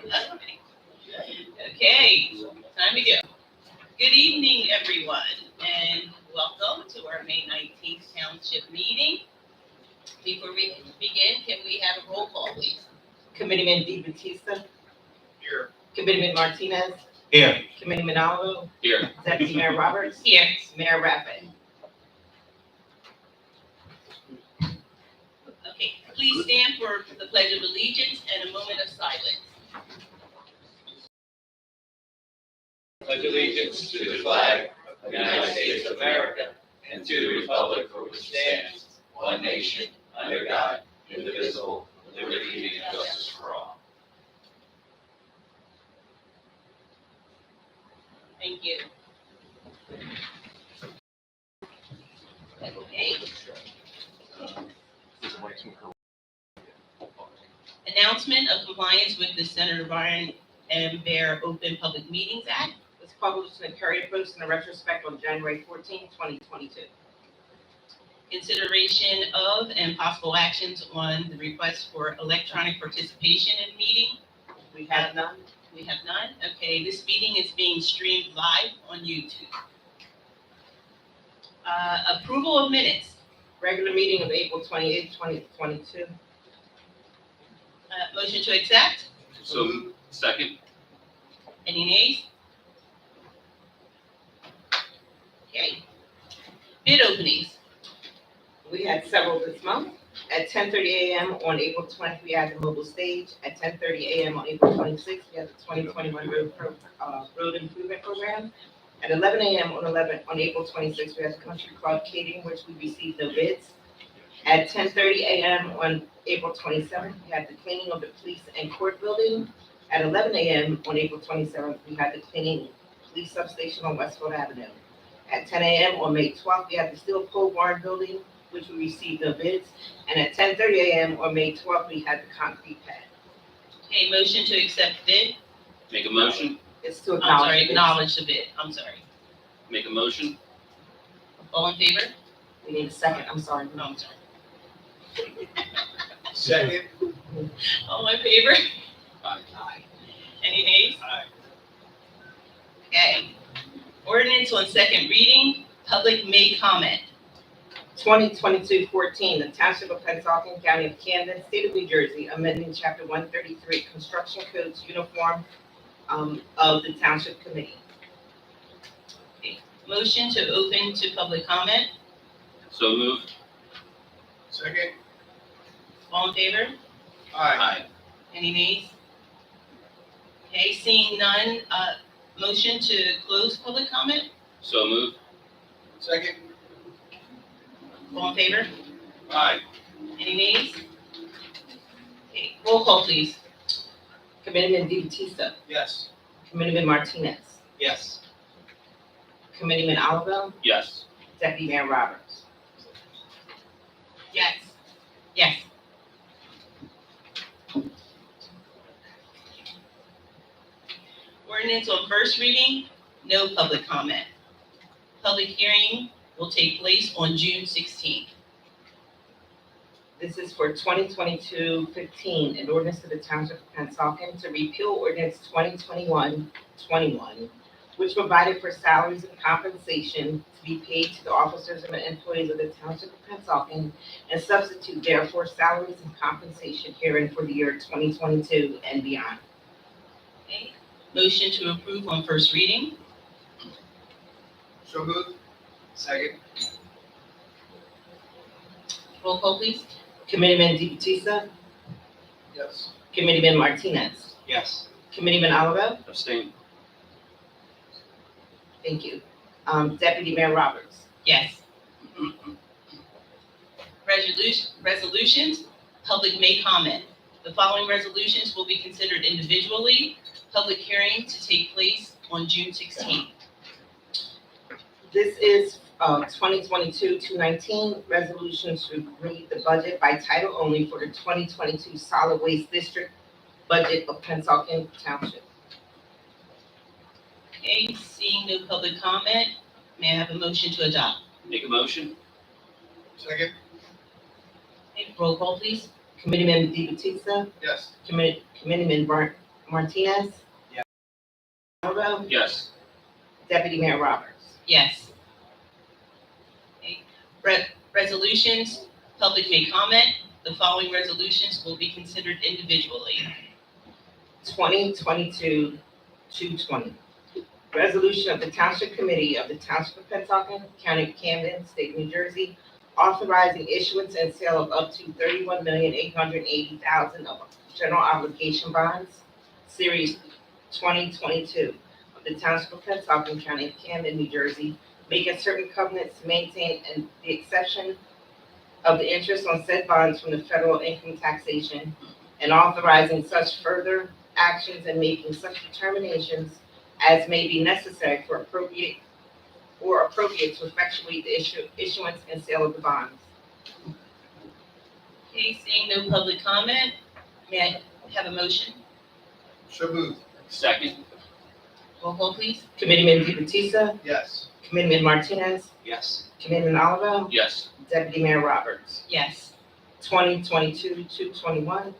Okay, time to go. Good evening, everyone, and welcome to our May 19th Township meeting. Before we begin, can we have a roll call, please? Committeeman DeBattista. Here. Committeeman Martinez. Here. Committeeman Alvo. Here. Deputy Mayor Roberts. Here. Mayor Rappin. Okay, please stand for the Pledge of Allegiance and a moment of silence. Pledge allegiance to the flag of the United States of America and to the republic for which it stands, one nation, under God, indivisible, with liberty and justice for all. Thank you. Okay. Announcement of compliance with the Senator Byron and Bear Open Public Meetings Act. Was published in the Courier Post in a retrospect on January 14, 2022. Consideration of and possible actions on the request for electronic participation in meeting. We have none. We have none. Okay, this meeting is being streamed live on YouTube. Approval of minutes. Regular meeting of April 28, 2022. Motion to accept. So, second. Any nays? Okay. Bid openings. We had several this month. At 10:30 a.m. on April 20th, we had the mobile stage. At 10:30 a.m. on April 26th, we had the 2021 road improvement program. At 11 a.m. on April 26th, we had the country club catering, which we received no bids. At 10:30 a.m. on April 27th, we had the cleaning of the police and court building. At 11 a.m. on April 27th, we had the cleaning police substation on Westfield Avenue. At 10 a.m. on May 12th, we had the steel pole barn building, which we received no bids. And at 10:30 a.m. on May 12th, we had the concrete pad. Okay, motion to accept bid. Make a motion. It's to I'm sorry, bids. acknowledge the bid. I'm sorry. Make a motion. All in favor? We need a second, I'm sorry. No, I'm sorry. Second. All in favor? Aye. Any nays? Aye. Okay. Ordinance on second reading, public may comment. 2022-14, the Township of Pennsauken, County of Camden, State of New Jersey, amending Chapter 133, Construction Codes Uniform of the Township Committee. Motion to open to public comment. So moved. Second. All in favor? Aye. Any nays? Okay, seeing none, motion to close public comment. So moved. Second. All in favor? Aye. Any nays? Okay, roll call, please. Committeeman DeBattista. Yes. Committeeman Martinez. Yes. Committeeman Oliver. Yes. Deputy Mayor Roberts. Yes. Yes. Ordinance on first reading, no public comment. Public hearing will take place on June 16th. This is for 2022-15, an ordinance to the Township of Pennsauken to repeal ordinance 2021-21, which provided for salaries and compensation to be paid to the officers and employees of the Township of Pennsauken, and substitute therefore salaries and compensation herein for the year 2022 and beyond. Okay. Motion to approve on first reading. So moved. Second. Roll call, please. Committeeman DeBattista. Yes. Committeeman Martinez. Yes. Committeeman Oliver. Abstain. Thank you. Deputy Mayor Roberts. Yes. Resolutions, public may comment. The following resolutions will be considered individually. Public hearing to take place on June 16th. This is 2022-219 resolution to read the budget by title only for the 2022 Solid Waste District budget of Pennsauken Township. Okay, seeing no public comment, may I have a motion to adopt? Make a motion. Second. Okay, roll call, please. Committeeman DeBattista. Yes. Committeeman Martinez? Yes. Alvo? Yes. Deputy Mayor Roberts? Yes. Okay. Resolutions, public may comment. The following resolutions will be considered individually. 2022-220. Resolution of the Township Committee of the Township of Pennsauken, County of Camden, State of New Jersey, authorizing issuance and sale of up to $31,880,000 of general obligation bonds, Series 2022 of the Township of Pennsauken, County of Camden, New Jersey, making certain covenants to maintain and the exception of the interest on said bonds from the federal income taxation, and authorizing such further actions and making such determinations as may be necessary for appropriate to effectuate the issuance and sale of the bonds. Okay, seeing no public comment, may I have a motion? So moved. Second. Roll call, please. Committeeman DeBattista, Yes. Committeeman Martinez, Yes. Committeeman Oliver, Yes. Deputy Mayor Roberts. Yes. 2022-221,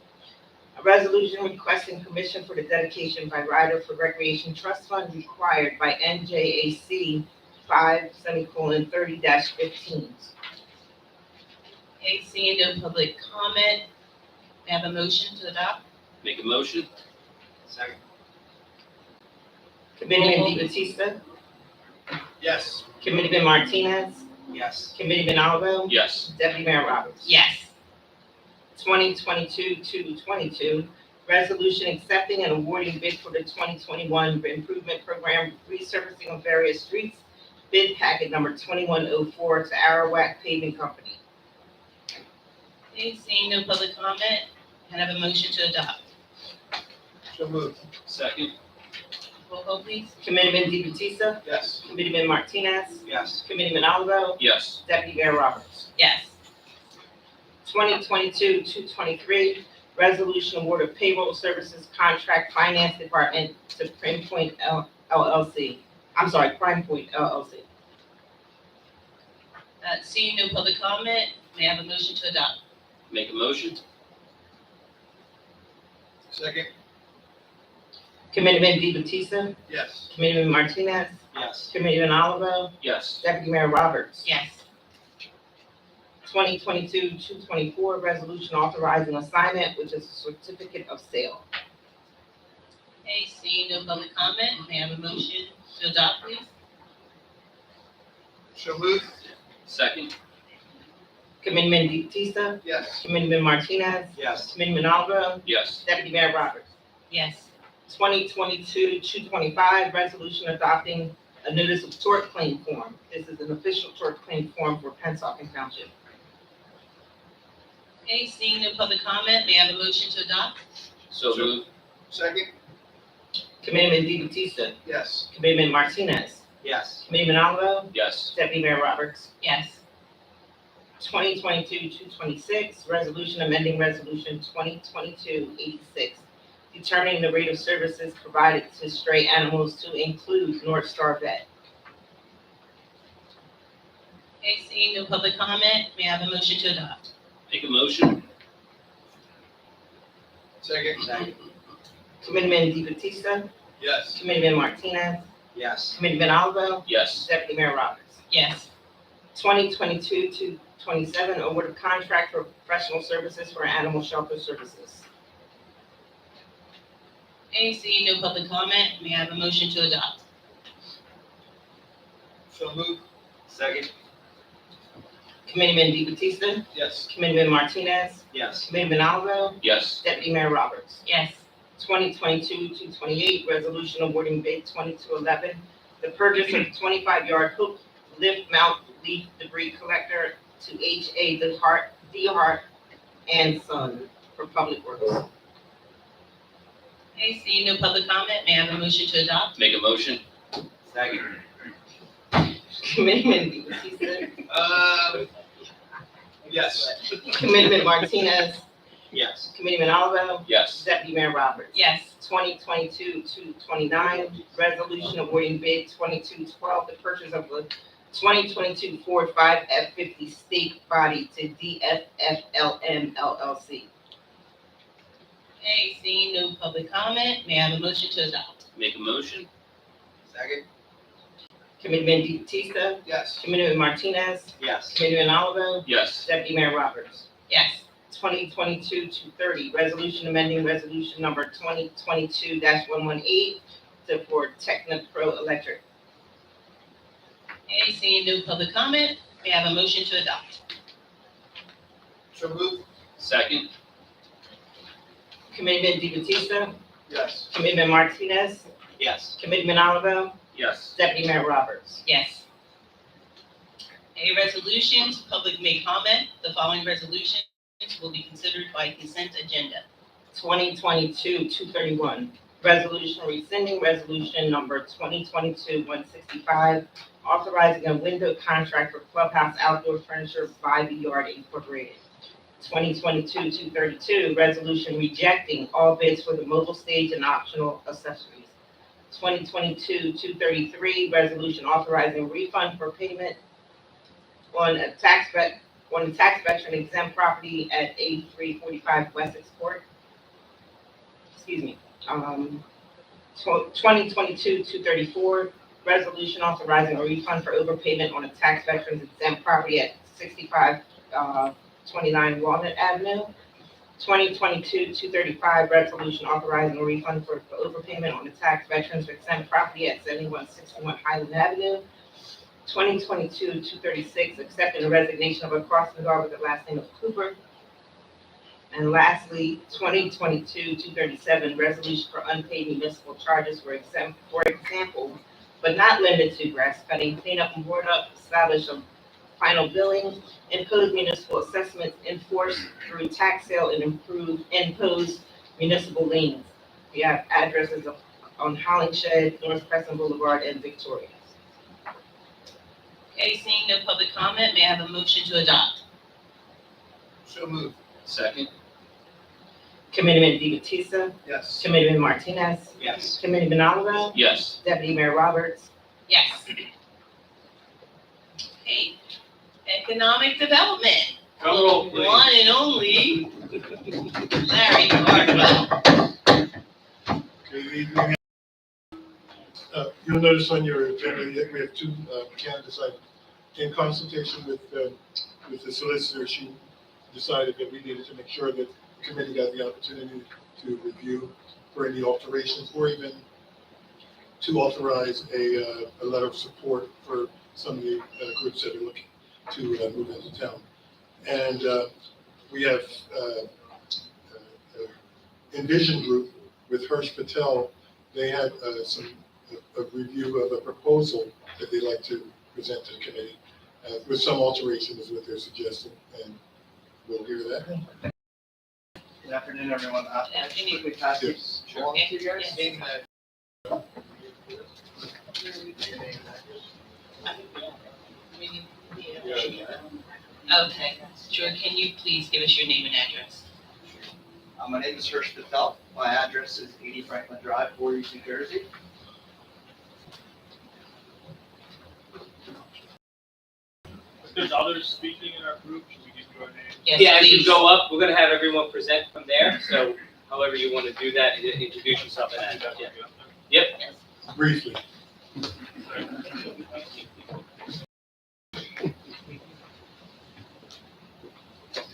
a resolution requesting permission for the dedication by rider for recreation trust fund required by NJAC 5:30-15. Okay, seeing no public comment, may I have a motion to adopt? Make a motion. Second. Committeeman DeBattista, Yes. Committeeman Martinez, Yes. Committeeman Oliver, Yes. Deputy Mayor Roberts. Yes. 2022-222, resolution accepting and awarding bid for the 2021 improvement program resurfacing of various streets, bid packet number 2104 to Arawak Paving Company. Okay, seeing no public comment, can I have a motion to adopt? So moved. Second. Roll call, please. Committeeman DeBattista, Yes. Committeeman Martinez, Yes. Committeeman Oliver, Yes. Deputy Mayor Roberts. Yes. 2022-223, resolution award of payroll services contract finance department to Prime Point LLC. I'm sorry, Prime Point LLC. Seeing no public comment, may I have a motion to adopt? Make a motion. Second. Committeeman DeBattista, Yes. Committeeman Martinez, Yes. Committeeman Oliver, Yes. Deputy Mayor Roberts. Yes. 2022-224, resolution authorizing assignment, which is a certificate of sale. Okay, seeing no public comment, may I have a motion to adopt, please? So moved. Second. Committeeman DeBattista, Yes. Committeeman Martinez, Yes. Committeeman Oliver, Yes. Deputy Mayor Roberts. Yes. 2022-225, resolution adopting a notice of tort claim form. This is an official tort claim form for Pennsauken Township. Okay, seeing no public comment, may I have a motion to adopt? So moved. Second. Committeeman DeBattista, Yes. Committeeman Martinez, Yes. Committeeman Oliver, Yes. Deputy Mayor Roberts. Yes. 2022-226, resolution amending resolution 2022-86, determining the rate of services provided to stray animals to include North Star Vet. Okay, seeing no public comment, may I have a motion to adopt? Make a motion. Second. Committeeman DeBattista, Yes. Committeeman Martinez, Yes. Committeeman Oliver, Yes. Deputy Mayor Roberts. Yes. 2022-227, award of contract for professional services for animal shelter services. Okay, seeing no public comment, may I have a motion to adopt? So moved. Second. Committeeman DeBattista, Yes. Committeeman Martinez, Yes. Committeeman Oliver, Yes. Deputy Mayor Roberts. Yes. 2022-228, resolution awarding bid 2211, the purchase of 25-yard hook lift mount leaf debris collector to H.A. DeHart and Son for Public Works. Okay, seeing no public comment, may I have a motion to adopt? Make a motion. Second. Committeeman DeBattista, Yes. Committeeman Martinez, Yes. Committeeman Oliver, Yes. Deputy Mayor Roberts. Yes. 2022-229, resolution awarding bid 2212, the purchase of a 2022 Ford 5 F50 stake body to DFFLM LLC. Okay, seeing no public comment, may I have a motion to adopt? Make a motion? Second? Committeeman Deep Yes. Committeeman Martinez, Yes. Committeeman Oliver, Yes. Deputy Mayor Roberts. Yes. 2022-230, resolution amending resolution number 2022-118 for Technipro Electric. Okay, seeing no public comment, may I have a motion to adopt? So moved? Second? Committeeman Deep Yes. Committeeman Martinez, Yes. Committeeman Oliver, Yes. Deputy Mayor Roberts. Yes. A resolutions, public may comment. The following resolutions will be considered by consent agenda. 2022-231, resolution rescinding resolution number 2022-165, authorizing a window contract for Clubhouse Outdoor Furniture by the Yard Incorporated. 2022-232, resolution rejecting all bids for the mobile stage and optional accessories. 2022-233, resolution authorizing refund for payment on a tax veteran exempt property at 8345 Wessex Court. Excuse me. 2022-234, resolution authorizing a refund for overpayment on a tax veteran's exempt property at 6529 Walnut Avenue. 2022-235, resolution authorizing a refund for overpayment on a tax veteran's exempt property at 7161 Highland Avenue. 2022-236, accepting the resignation of a crossing guard with the last name of Cooper. And lastly, 2022-237, resolution for unpaid municipal charges for example, but not limited to grass cutting, cleanup and board up, establish a final billing, impose municipal assessments, enforce through tax sale, and impose municipal liens. We have addresses on Hollingshed, North Crescent Boulevard, and Victoria. Okay, seeing no public comment, may I have a motion to adopt? So moved? Second? Committeeman Deep Yes. Committeeman Martinez, Yes. Committeeman Oliver, Yes. Deputy Mayor Roberts. Yes. Okay, economic development, Drum roll, please. one and only Larry Cardwell. Good evening. You'll notice on your agenda that we have two candidates. In consultation with the solicitor, she decided that we needed to make sure that the committee got the opportunity to review for any alterations or even to authorize a letter of support for some of the groups that are looking to move into town. And we have Envision Group with Hirsch Patel. They had a review of a proposal that they'd like to present to the committee with some alterations is what they're suggesting, and we'll hear that. Good afternoon, everyone. Good afternoon. Quickly pass this along to you guys. Yes. Name and Okay, sure, can you please give us your name and address? My name is Hirsch Patel. My address is 80 Franklin Drive, Voorhees, New Jersey. If there's others speaking in our group, should we give you our name? Yes, Yeah, as you please. go up, we're gonna have everyone present from there, so however you wanna do that, introduce yourself and address, yeah. Yep. Briefly.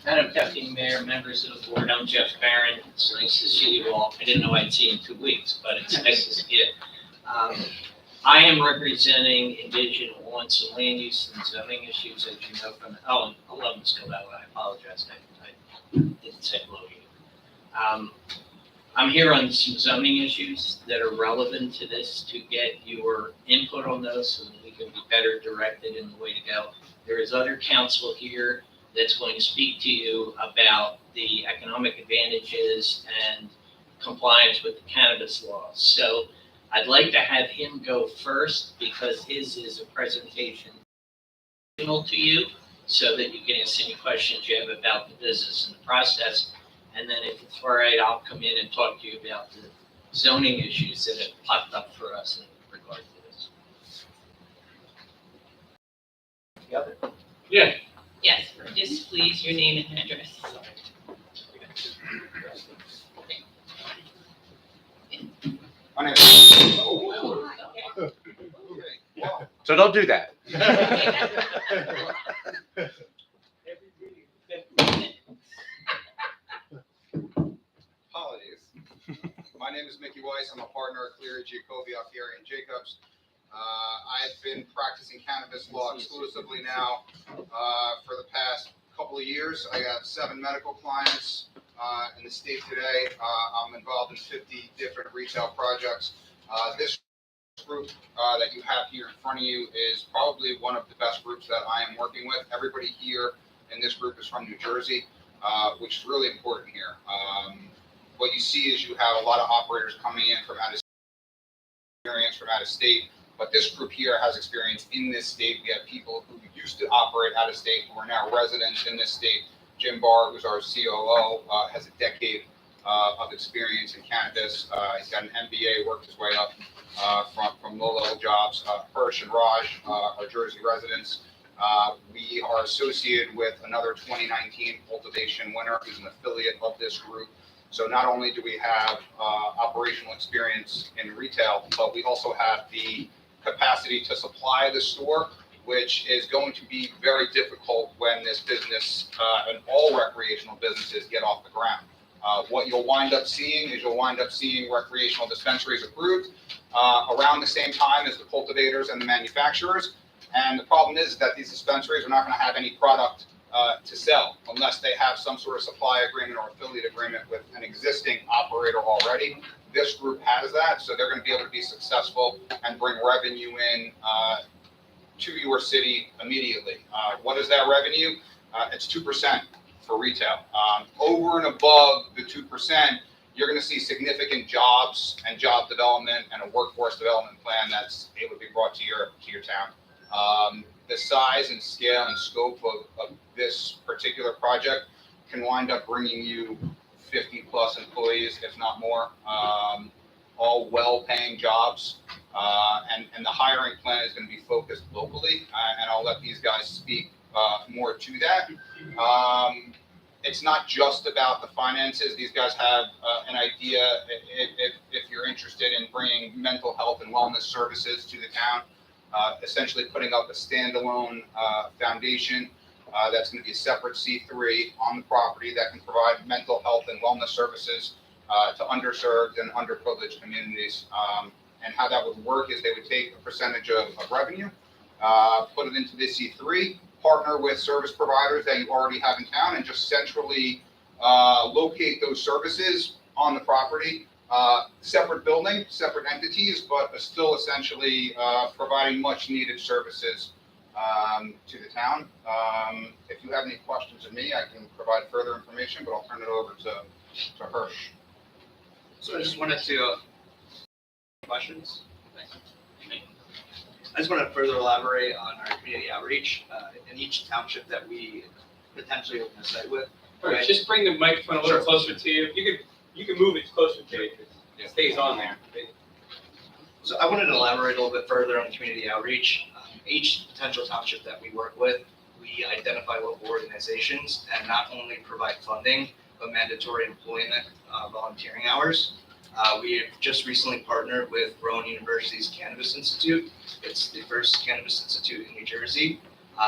Madam Deputy Mayor, members of the board, I'm Jeff Barron. It's nice to see you all. I didn't know I'd see you in 2 weeks, but it's nice to see you. I am representing Envision on some land use and zoning issues, as you know from, oh, 11 still that way, I apologize, I didn't say hello to you. I'm here on some zoning issues that are relevant to this to get your input on those so that we can be better directed in the way to go. There is other counsel here that's going to speak to you about the economic advantages and compliance with the cannabis laws. So I'd like to have him go first because his is a presentation to you so that you can ask any questions you have about the business and the process. And then if it's all right, I'll come in and talk to you about the zoning issues that have popped up for us in regard to this. Yeah. Yes, just please, your name and address. My name is. So don't do that. Apologies. My name is Mickey Weiss. I'm a partner at Cleary, Jacoby, Alfieri, and Jacobs. I've been practicing cannabis law exclusively now for the past couple of years. I have 7 medical clients in the state today. I'm involved in 50 different retail projects. This group that you have here in front of you is probably one of the best groups that I am working with. Everybody here in this group is from New Jersey, which is really important here. What you see is you have a lot of operators coming in from out of experience from out of state, but this group here has experience in this state. We have people who used to operate out of state who are now residents in this state. Jim Barr, who's our COO, has a decade of experience in cannabis. He's got an MBA, worked his way up from low-level jobs. Hirsch and Raj are Jersey residents. We are associated with another 2019 cultivation winner who's an affiliate of this group. So not only do we have operational experience in retail, but we also have the capacity to supply the store, which is going to be very difficult when this business and all recreational businesses get off the ground. What you'll wind up seeing is recreational dispensaries approved around the same time as the cultivators and the manufacturers. And the problem is that these dispensaries are not going to have any product to sell unless they have some sort of supply agreement or affiliate agreement with an existing operator already. This group has that, so they're going to be able to be successful and bring revenue in to your city immediately. What is that revenue? It's 2% for retail. Over and above the 2%, you're going to see significant jobs and job development and a workforce development plan that's able to be brought to your town. The size and scale and scope of this particular project can wind up bringing you 50 plus employees, if not more, all well-paying jobs. And the hiring plan is going to be focused locally, and I'll let these guys speak more to that. It's not just about the finances. These guys have an idea, if you're interested in bringing mental health and wellness services to the town, essentially putting up a standalone foundation that's going to be a separate C3 on the property that can provide mental health and wellness services to underserved and underprivileged communities. And how that would work is they would take a percentage of revenue, put it into the C3, partner with service providers that you already have in town, and just centrally locate those services on the property. Separate building, separate entities, but still essentially providing much needed services to the town. If you have any questions of me, I can provide further information, but I'll turn it over to Hirsch. So I just wanted to questions. I just want to further elaborate on our community outreach in each township that we potentially open a site with. All right, just bring the microphone a little closer to you. You can move it closer to you. It stays on there. So I wanted to elaborate a little bit further on community outreach. Each potential township that we work with, we identify local organizations and not only provide funding, but mandatory employment volunteering hours. We have just recently partnered with Rowan University's Cannabis Institute. It's the first cannabis institute in New Jersey.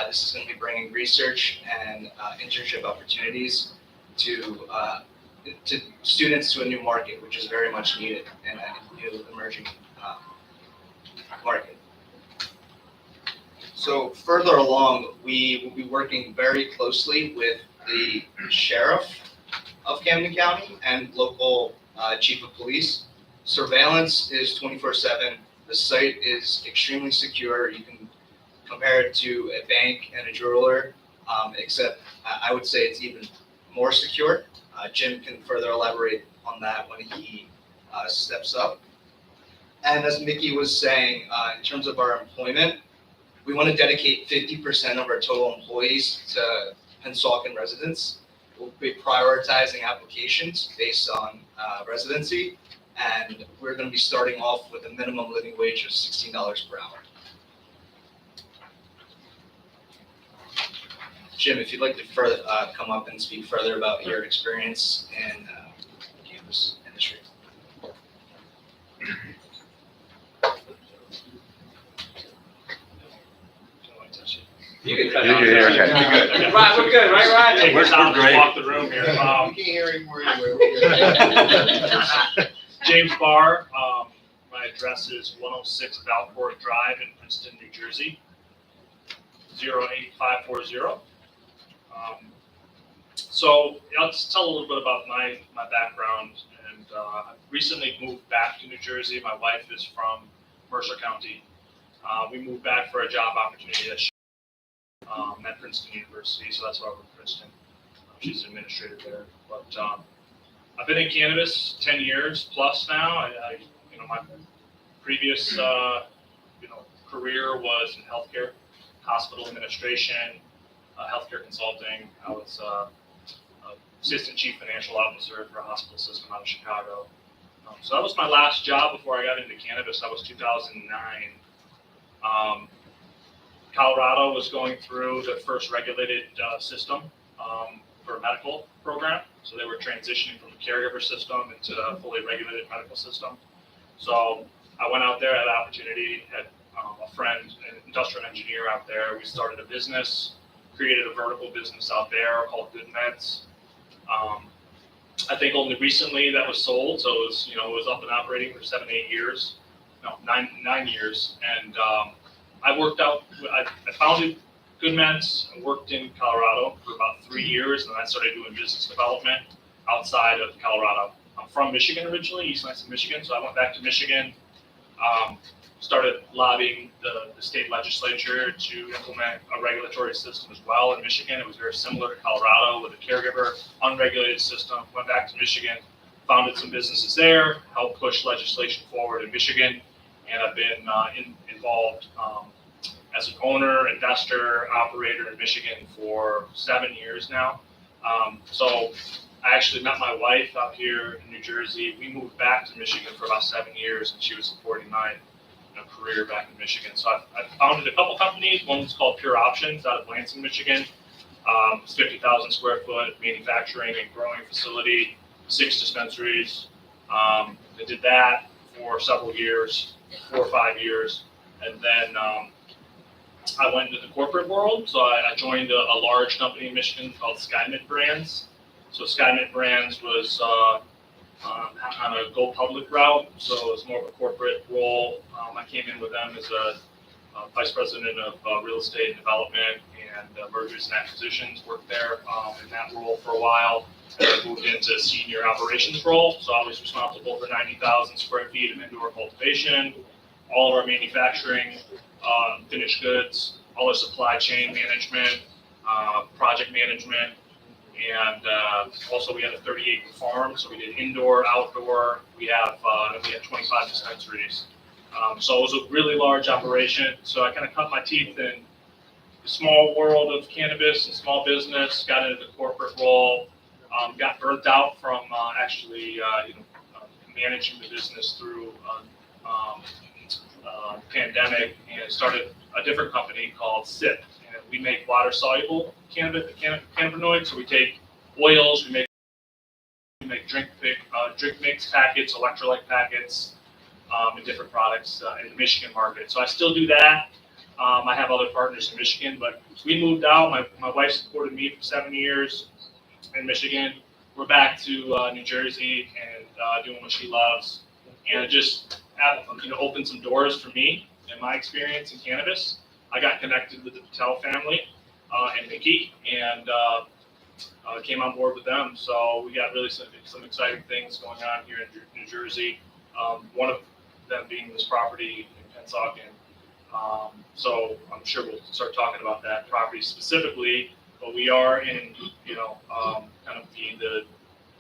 This is going to be bringing research and internship opportunities to students to a new market, which is very much needed in a new emerging market. So further along, we will be working very closely with the sheriff of Camden County and local chief of police. Surveillance is 24/7. The site is extremely secure. You can compare it to a bank and a jeweler, except I would say it's even more secure. Jim can further elaborate on that when he steps up. And as Mickey was saying, in terms of our employment, we want to dedicate 50% of our total employees to Pennsauken residents. We'll be prioritizing applications based on residency, and we're going to be starting off with a minimum living wage of $16 per hour. Jim, if you'd like to further come up and speak further about your experience in the cannabis industry. You can cut You- out. you're okay. You're You're good. Rod, we're good, right, Rod? Take We're- us out, we're great. walk the room here. We can't hear anymore anyway. James Barr, my address is 106 Valcourt Drive in Princeton, New Jersey, 08540. So I'll just tell a little bit about my background. And I recently moved back to New Jersey. My wife is from Mercer County. We moved back for a job opportunity at Princeton University, so that's why we're in Princeton. She's an administrator there. But I've been in cannabis 10 years plus now. My previous career was in healthcare, hospital administration, healthcare consulting. I was assistant chief financial officer for a hospital system out of Chicago. So that was my last job before I got into cannabis. That was 2009. Colorado was going through the first regulated system for a medical program. So they were transitioning from a caregiver system into a fully regulated medical system. So I went out there, had an opportunity, had a friend, an industrial engineer out there. We started a business, created a vertical business out there called Good Meds. I think only recently that was sold, so it was up and operating for 9 years. And I founded Good Meds and worked in Colorado for about 3 years, and then I started doing business development outside of Colorado. I'm from Michigan originally, East Lansing, Michigan, so I went back to Michigan, started lobbying the state legislature to implement a regulatory system as well in Michigan. It was very similar to Colorado with a caregiver, unregulated system. Went back to Michigan, founded some businesses there, helped push legislation forward in Michigan, and I've been involved as an owner, investor, operator in Michigan for 7 years now. So I actually met my wife out here in New Jersey. We moved back to Michigan for about 7 years, and she was supporting my career back in Michigan. So I founded a couple companies. One was called Pure Options out of Lansing, Michigan. It's 50,000 square foot manufacturing and growing facility, 6 dispensaries. I did that for several years, 4 or 5 years, and then I went into the corporate world. So I joined a large company in Michigan called SkyMint Brands. So SkyMint Brands was on a go public route, so it was more of a corporate role. I came in with them as a vice president of real estate development and mergers and acquisitions, worked there in that role for a while. I moved into senior operations role, so I was responsible for 90,000 square feet of indoor cultivation, all of our manufacturing, finished goods, all our supply chain management, project management, and also we had a 30-acre farm, so we did indoor, outdoor. We had 25 dispensaries. So it was a really large operation. So I kind of cut my teeth in the small world of cannabis and small business, got into the corporate role, got burnt out from managing the business through pandemic, and started a different company called SIP. And we make water-soluble cannabinoids. So we take oils, we make drink mix packets, electrolyte packets, and different products in the Michigan market. So I still do that. I have other partners in Michigan, but we moved out. My wife supported me for 7 years in Michigan. We're back to New Jersey and doing what she loves, and it just opened some doors for me and my experience in cannabis. I got connected with the Patel family and Nikki, and came on board with them. So we got really some exciting things going on here in New Jersey. One of them being this property in Pennsauken. So I'm sure we'll start talking about that property specifically, but we are in kind of the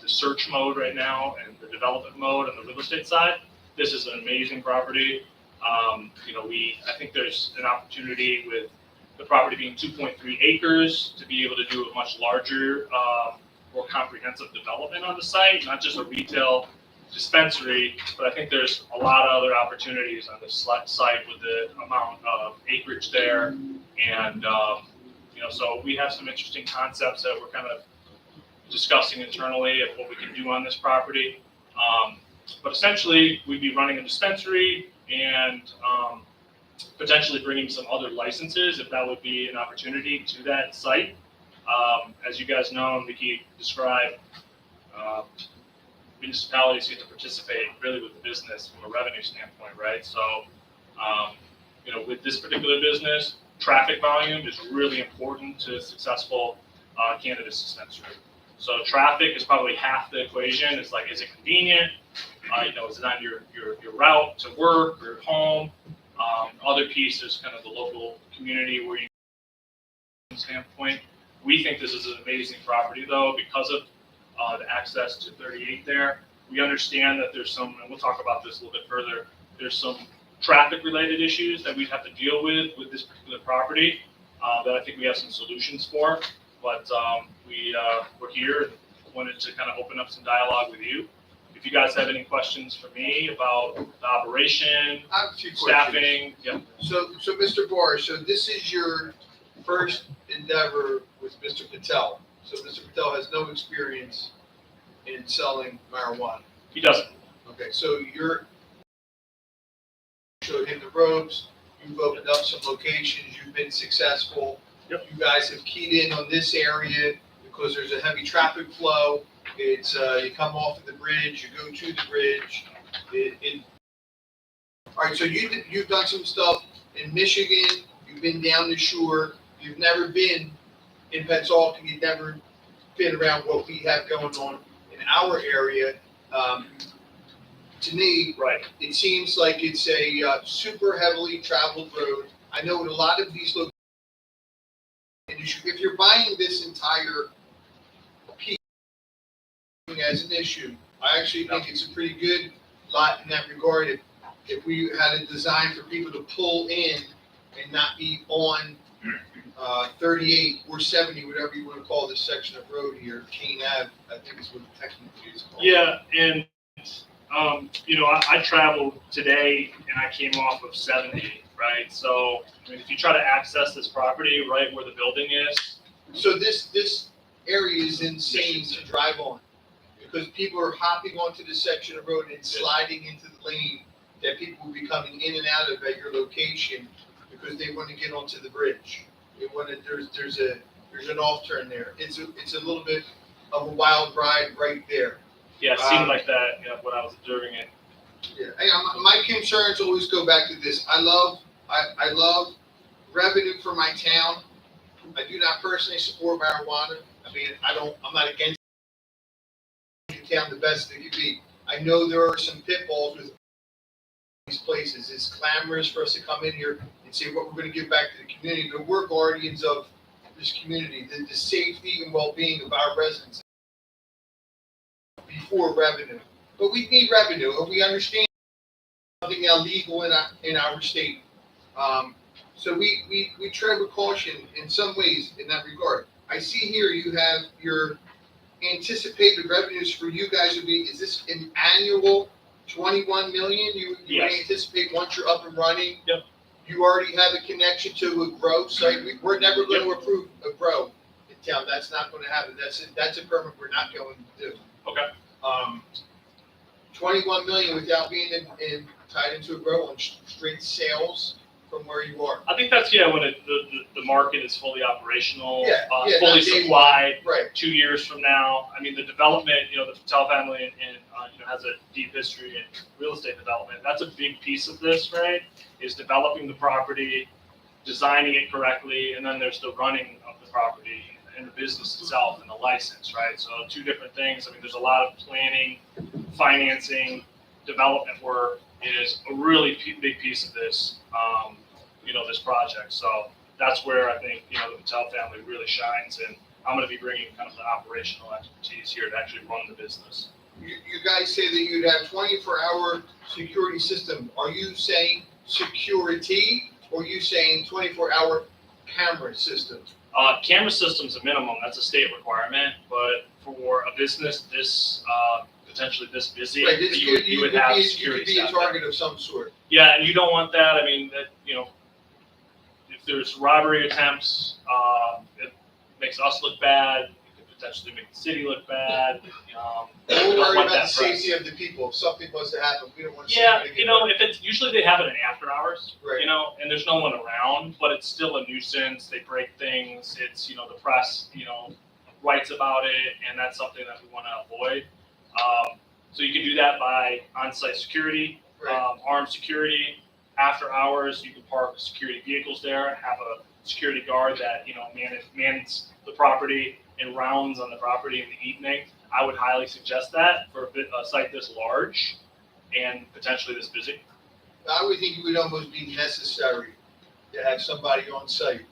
search mode right now and the development mode on the real estate side. This is an amazing property. I think there's an opportunity with the property being 2.3 acres to be able to do a much larger, more comprehensive development on the site, not just a retail dispensary, but I think there's a lot of other opportunities on this site with the amount of acreage there. And, so we have some interesting concepts that we're kind of discussing internally of what we can do on this property. But essentially, we'd be running a dispensary and potentially bringing some other licenses, if that would be an opportunity to that site. As you guys know, and Vicky described, municipalities get to participate really with the business from a revenue standpoint, right? So, with this particular business, traffic volume is really important to a successful cannabis dispensary. So traffic is probably half the equation. It's like, is it convenient? Is it on your route to work or home? Other piece is kind of the local community where you standpoint. We think this is an amazing property though, because of the access to 38 there. We understand that there's some, and we'll talk about this a little bit further, there's some traffic related issues that we'd have to deal with this particular property that I think we have some solutions for. But we're here and wanted to kind of open up some dialogue with you. If you guys have any questions for me about the operation, I have a few questions. staffing, yep. So Mr. Barr, so this is your first endeavor with Mr. Patel. So Mr. Patel has no experience in selling marijuana. He doesn't. Okay, so you're showed him the ropes, you've opened up some locations, you've been successful. Yep. You guys have keyed in on this area because there's a heavy traffic flow. It's, you come off of the bridge, you go to the bridge. All right, so you've done some stuff in Michigan, you've been down the shore, you've never been in Pennsauken, you've never been around what we have going on in our area. To me, Right. it seems like it's a super heavily traveled road. I know in a lot of these locations, if you're buying this entire piece as an issue, I actually think it's a pretty good lot in that regard. If we had a design for people to pull in and not be on 38 or 70, whatever you want to call this section of road here, Kane Ave, I think is what technically is called. Yeah, and I traveled today and I came off of 70, right? So, if you try to access this property right where the building is. So this area is insane to drive on because people are hopping onto this section of road and sliding into the lane that people will be coming in and out of at your location because they want to get onto the bridge. They want to, there's an off turn there. It's a little bit of a wild ride right there. Yeah, it seemed like that, when I was observing it. Yeah, my concerns always go back to this. I love revenue for my town. I do not personally support marijuana. I mean, I'm not against the town the best it could be. I know there are some pitfalls with these places. It's clamorous for us to come in here and say what we're going to give back to the community, but we're guardians of this community, the safety and well-being of our residents before revenue. But we need revenue, and we understand something illegal in our state. So we tread with caution in some ways in that regard. I see here you have your anticipated revenues for you guys would be, is this an annual 21 million you Yes. anticipate once you're up and running? Yep. You already have a connection to a grow site. We're never going to approve a grow in town. That's not going to happen. That's a permit we're not going to do. Okay. 21 million without being tied into a grow on straight sales from where you are. I think that's, when the market is fully operational, Yeah, fully not day supplied. Right. 2 years from now. I mean, the development, the Patel family and has a deep history in real estate development. That's a big piece of this, right? Is developing the property, designing it correctly, and then there's the running of the property and the business itself and the license, right? So two different things. I mean, there's a lot of planning, financing, development work is a really big piece of this, this project. So that's where I think, the Patel family really shines, and I'm going to be bringing kind of the operational expertise here to actually run the business. You guys say that you'd have 24-hour security system. Are you saying security, or are you saying 24-hour camera system? Camera system's a minimum. That's a state requirement, but for a business this potentially this busy, Right, this you would have you security could be a staff there. target of some sort. Yeah, and you don't want that. I mean, if there's robbery attempts, it makes us look bad. It could potentially make the city look bad. We We're don't worried want about that the safety press. of the people. If something was to happen, we don't want to see Yeah, anybody you get know, hurt. if it's, usually they have it in after hours, Right. you know, and there's no one around, but it's still a nuisance. They break things. It's, you know, the press, you know, writes about it, and that's something that we want to avoid. So you can do that by on-site security, Right. armed security. After hours, you can park security vehicles there, have a security guard that, you know, mans the property and rounds on the property in the evening. I would highly suggest that for a site this large and potentially this busy. I would think it would almost be necessary to have somebody on site.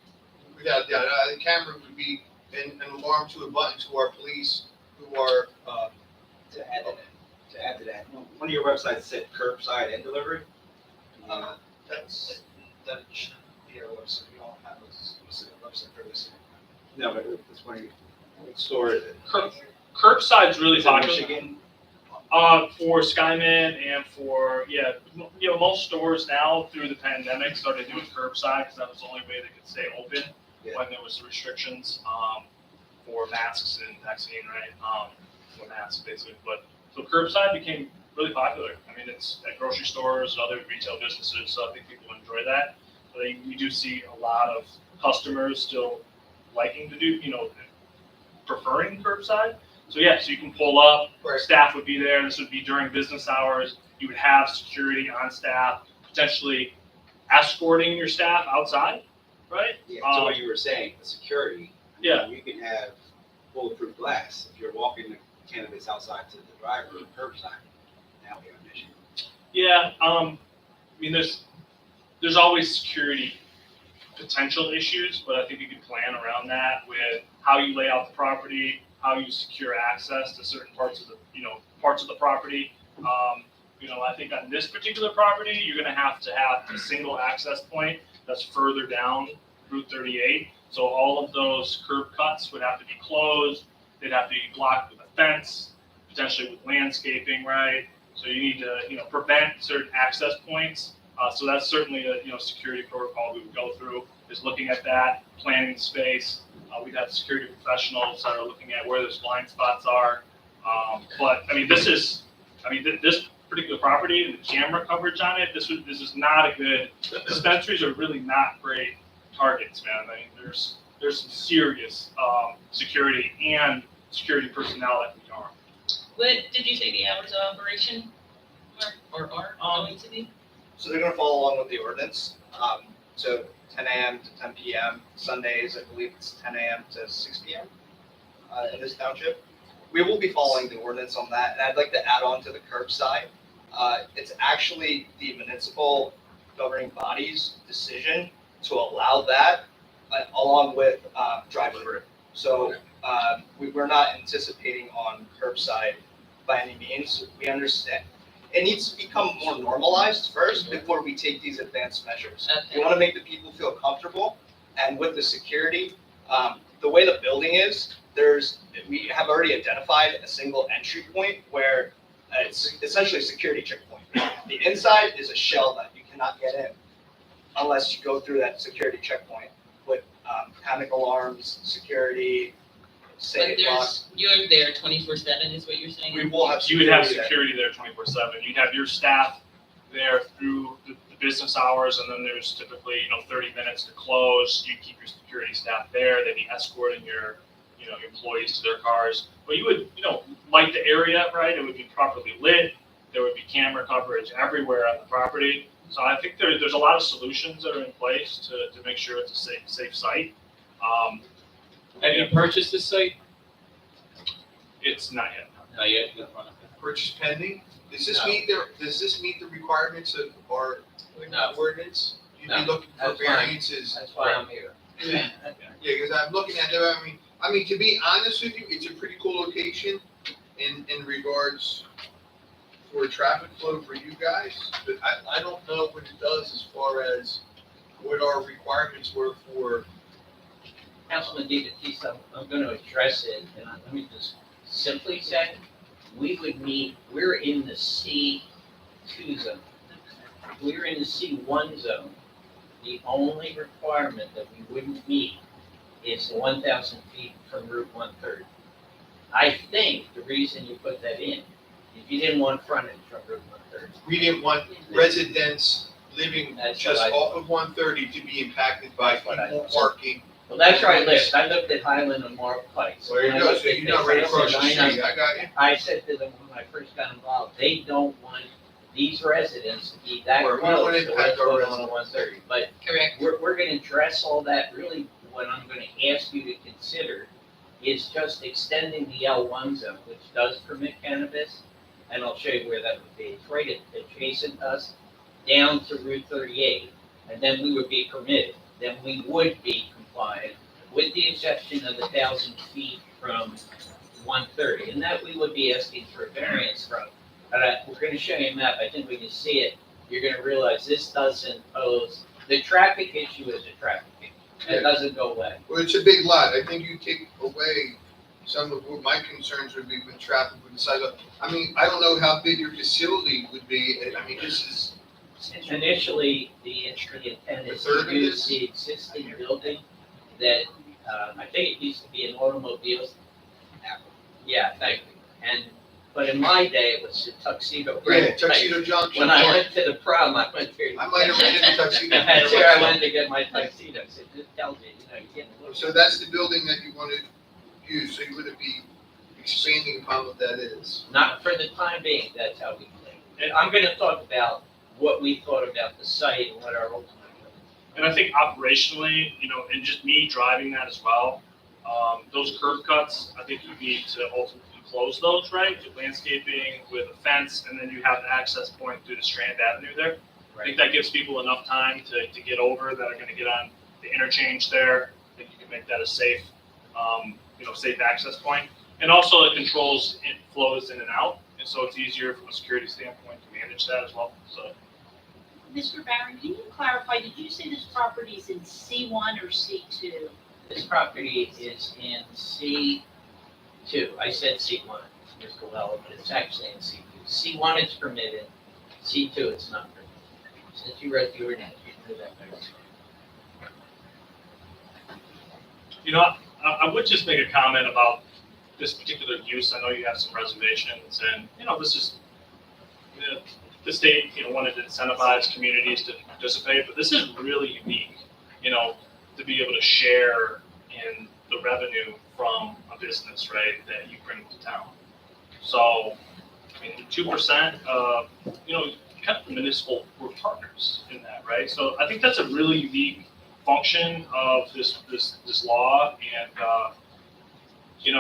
Without doubt, the camera would be an alarm to a button to our police who are, To add to that, one of your websites said curbside and delivery. that's, That should be our website. We don't have a specific website for this. No, but it's one of your stores. Curbside's really popular. Michigan. For Skyman and for, yeah, you know, most stores now through the pandemic started doing curbside because that was the only way they could stay open Yeah. when there was restrictions, for masks and vaccine, right? For masks basically, but, so curbside became really popular. I mean, it's at grocery stores, other retail businesses, so I think people enjoy that. But we do see a lot of customers still liking to do, you know, preferring curbside. So yeah, so you can pull up, Right. staff would be there, this would be during business hours, you would have security on staff, potentially escorting your staff outside, right? Yeah, so what you were saying, the security. Yeah. You can have bulletproof glass if you're walking the cannabis outside to the driver or curbside. Now we have an issue. Yeah, I mean, there's always security potential issues, but I think you can plan around that with how you lay out the property, how you secure access to certain parts of the, you know, parts of the property. You know, I think on this particular property, you're gonna have to have a single access point that's further down Route 38. So all of those curb cuts would have to be closed, they'd have to be blocked with a fence, potentially with landscaping, right? So you need to, you know, prevent certain access points. So that's certainly a, you know, security protocol we would go through, is looking at that, planning the space. We'd have security professionals that are looking at where those blind spots are. But I mean, this particular property and the camera coverage on it, this is not a good, dispensaries are really not great targets, man. I mean, there's some serious, security and security personnel that can be armed. What did you say the hours of operation are going to be? So they're gonna follow along with the ordinance. So 10 a.m. to 10 p.m. Sundays, I believe it's 10 a.m. to 6 p.m. In this township. We will be following the ordinance on that, and I'd like to add on to the curbside. It's actually the municipal governing body's decision to allow that along with drive-through. So we're not anticipating on curbside by any means. We understand. It needs to become more normalized first before we take these advanced measures. We want to make the people feel comfortable, and with the security, the way the building is, we have already identified a single entry point where it's essentially a security checkpoint. The inside is a shell that you cannot get in unless you go through that security checkpoint with panic alarms, security, But safe blocks. you're there 24/7 is what you're saying? We will have You would have security there. security there 24/7. You'd have your staff there through the business hours, and then there's typically, you know, 30 minutes to close. You keep your security staff there. They'd be escorting your, you know, employees to their cars. But you would, you know, light the area, right? It would be properly lit. There would be camera coverage everywhere on the property. So I think there's a lot of solutions that are in place to make sure it's a safe site. Have you purchased this site? It's not yet. No, yet. purchase pending. Does this meet the requirements of our No. ordinance? You'd be No. looking for That's fine. variances. That's why I'm here. Yeah, because I'm looking at it, I mean, to be honest with you, it's a pretty cool location in regards for traffic flow for you guys, but I don't know what it does as far as what our requirements were for. Councilman DeBattista, I'm going to address it, and let me just simply say, we would meet, we're in the C2 zone. If we were in the C1 zone, the only requirement that we wouldn't meet is 1,000 feet from Route 130. I think the reason you put that in is you didn't want frontage from Route 130. We didn't want residents living That's just what I- off of 130 to be impacted by That's what I people thought. parking. Well, that's where I lived. I lived at Highland and Mark Place. There you When I go, looked so at you're not this, right I across the said, street, I got you. I said to them when I first got involved, they don't want these residents to be that Or we don't close wanna to impact what's our going on 130. But Correct. we're gonna address all that. Really, what I'm gonna ask you to consider is just extending the L1 zone, which does permit cannabis, and I'll show you where that would be. It's right adjacent to us, down to Route 38, and then we would be permitted. Then we would be compliant, with the exception of 1,000 feet from 130, and that we would be asking for a variance from. We're gonna show you a map. I think when you see it, you're gonna realize this doesn't pose, the traffic issue is a traffic issue. It doesn't go away. Well, it's a big lot. I think you take away some of what my concerns would be with traffic with the size of, I mean, I don't know how big your facility would be. I mean, this is, Initially, the intent is A third to of use this? the existing building that, I think it used to be an automobile. Yeah, thank you. But in my day, it was a Tuxedo. yeah, Tuxedo Junction. When I went to the prom, I went there. I might have rented a tuxedo. That's where I went to get my tuxedo. So it just tells you, you're getting a little. So that's the building that you want to use, so you wouldn't be expanding upon what that is. Not for the time being, that's how we play. And I'm gonna talk about what we thought about the site and what our ultimate. And I think operationally, and just me driving that as well, those curb cuts, I think you need to ultimately close those, right? With landscaping, with a fence, and then you have the access point through the Strand Avenue there. I think that gives people enough time to get over that are gonna get on the interchange there. I think you can make that a safe, safe access point. And also it controls flows in and out, and so it's easier from a security standpoint to manage that as well, so. Mr. Barron, can you clarify, did you say this property is in C1 or C2? This property is in C2. I said C1, Mr. Weller, but it's actually in C2. C1 is permitted, C2 it's not permitted. Since you read the ordinance, you knew that better. I would just make a comment about this particular use. I know you have some reservations, and, this is, the state, wanted to incentivize communities to participate, but this is really unique, to be able to share in the revenue from a business, right, that you bring to town. So, 2%, kind of municipal, we're partners in that, right? So I think that's a really unique function of this law, and,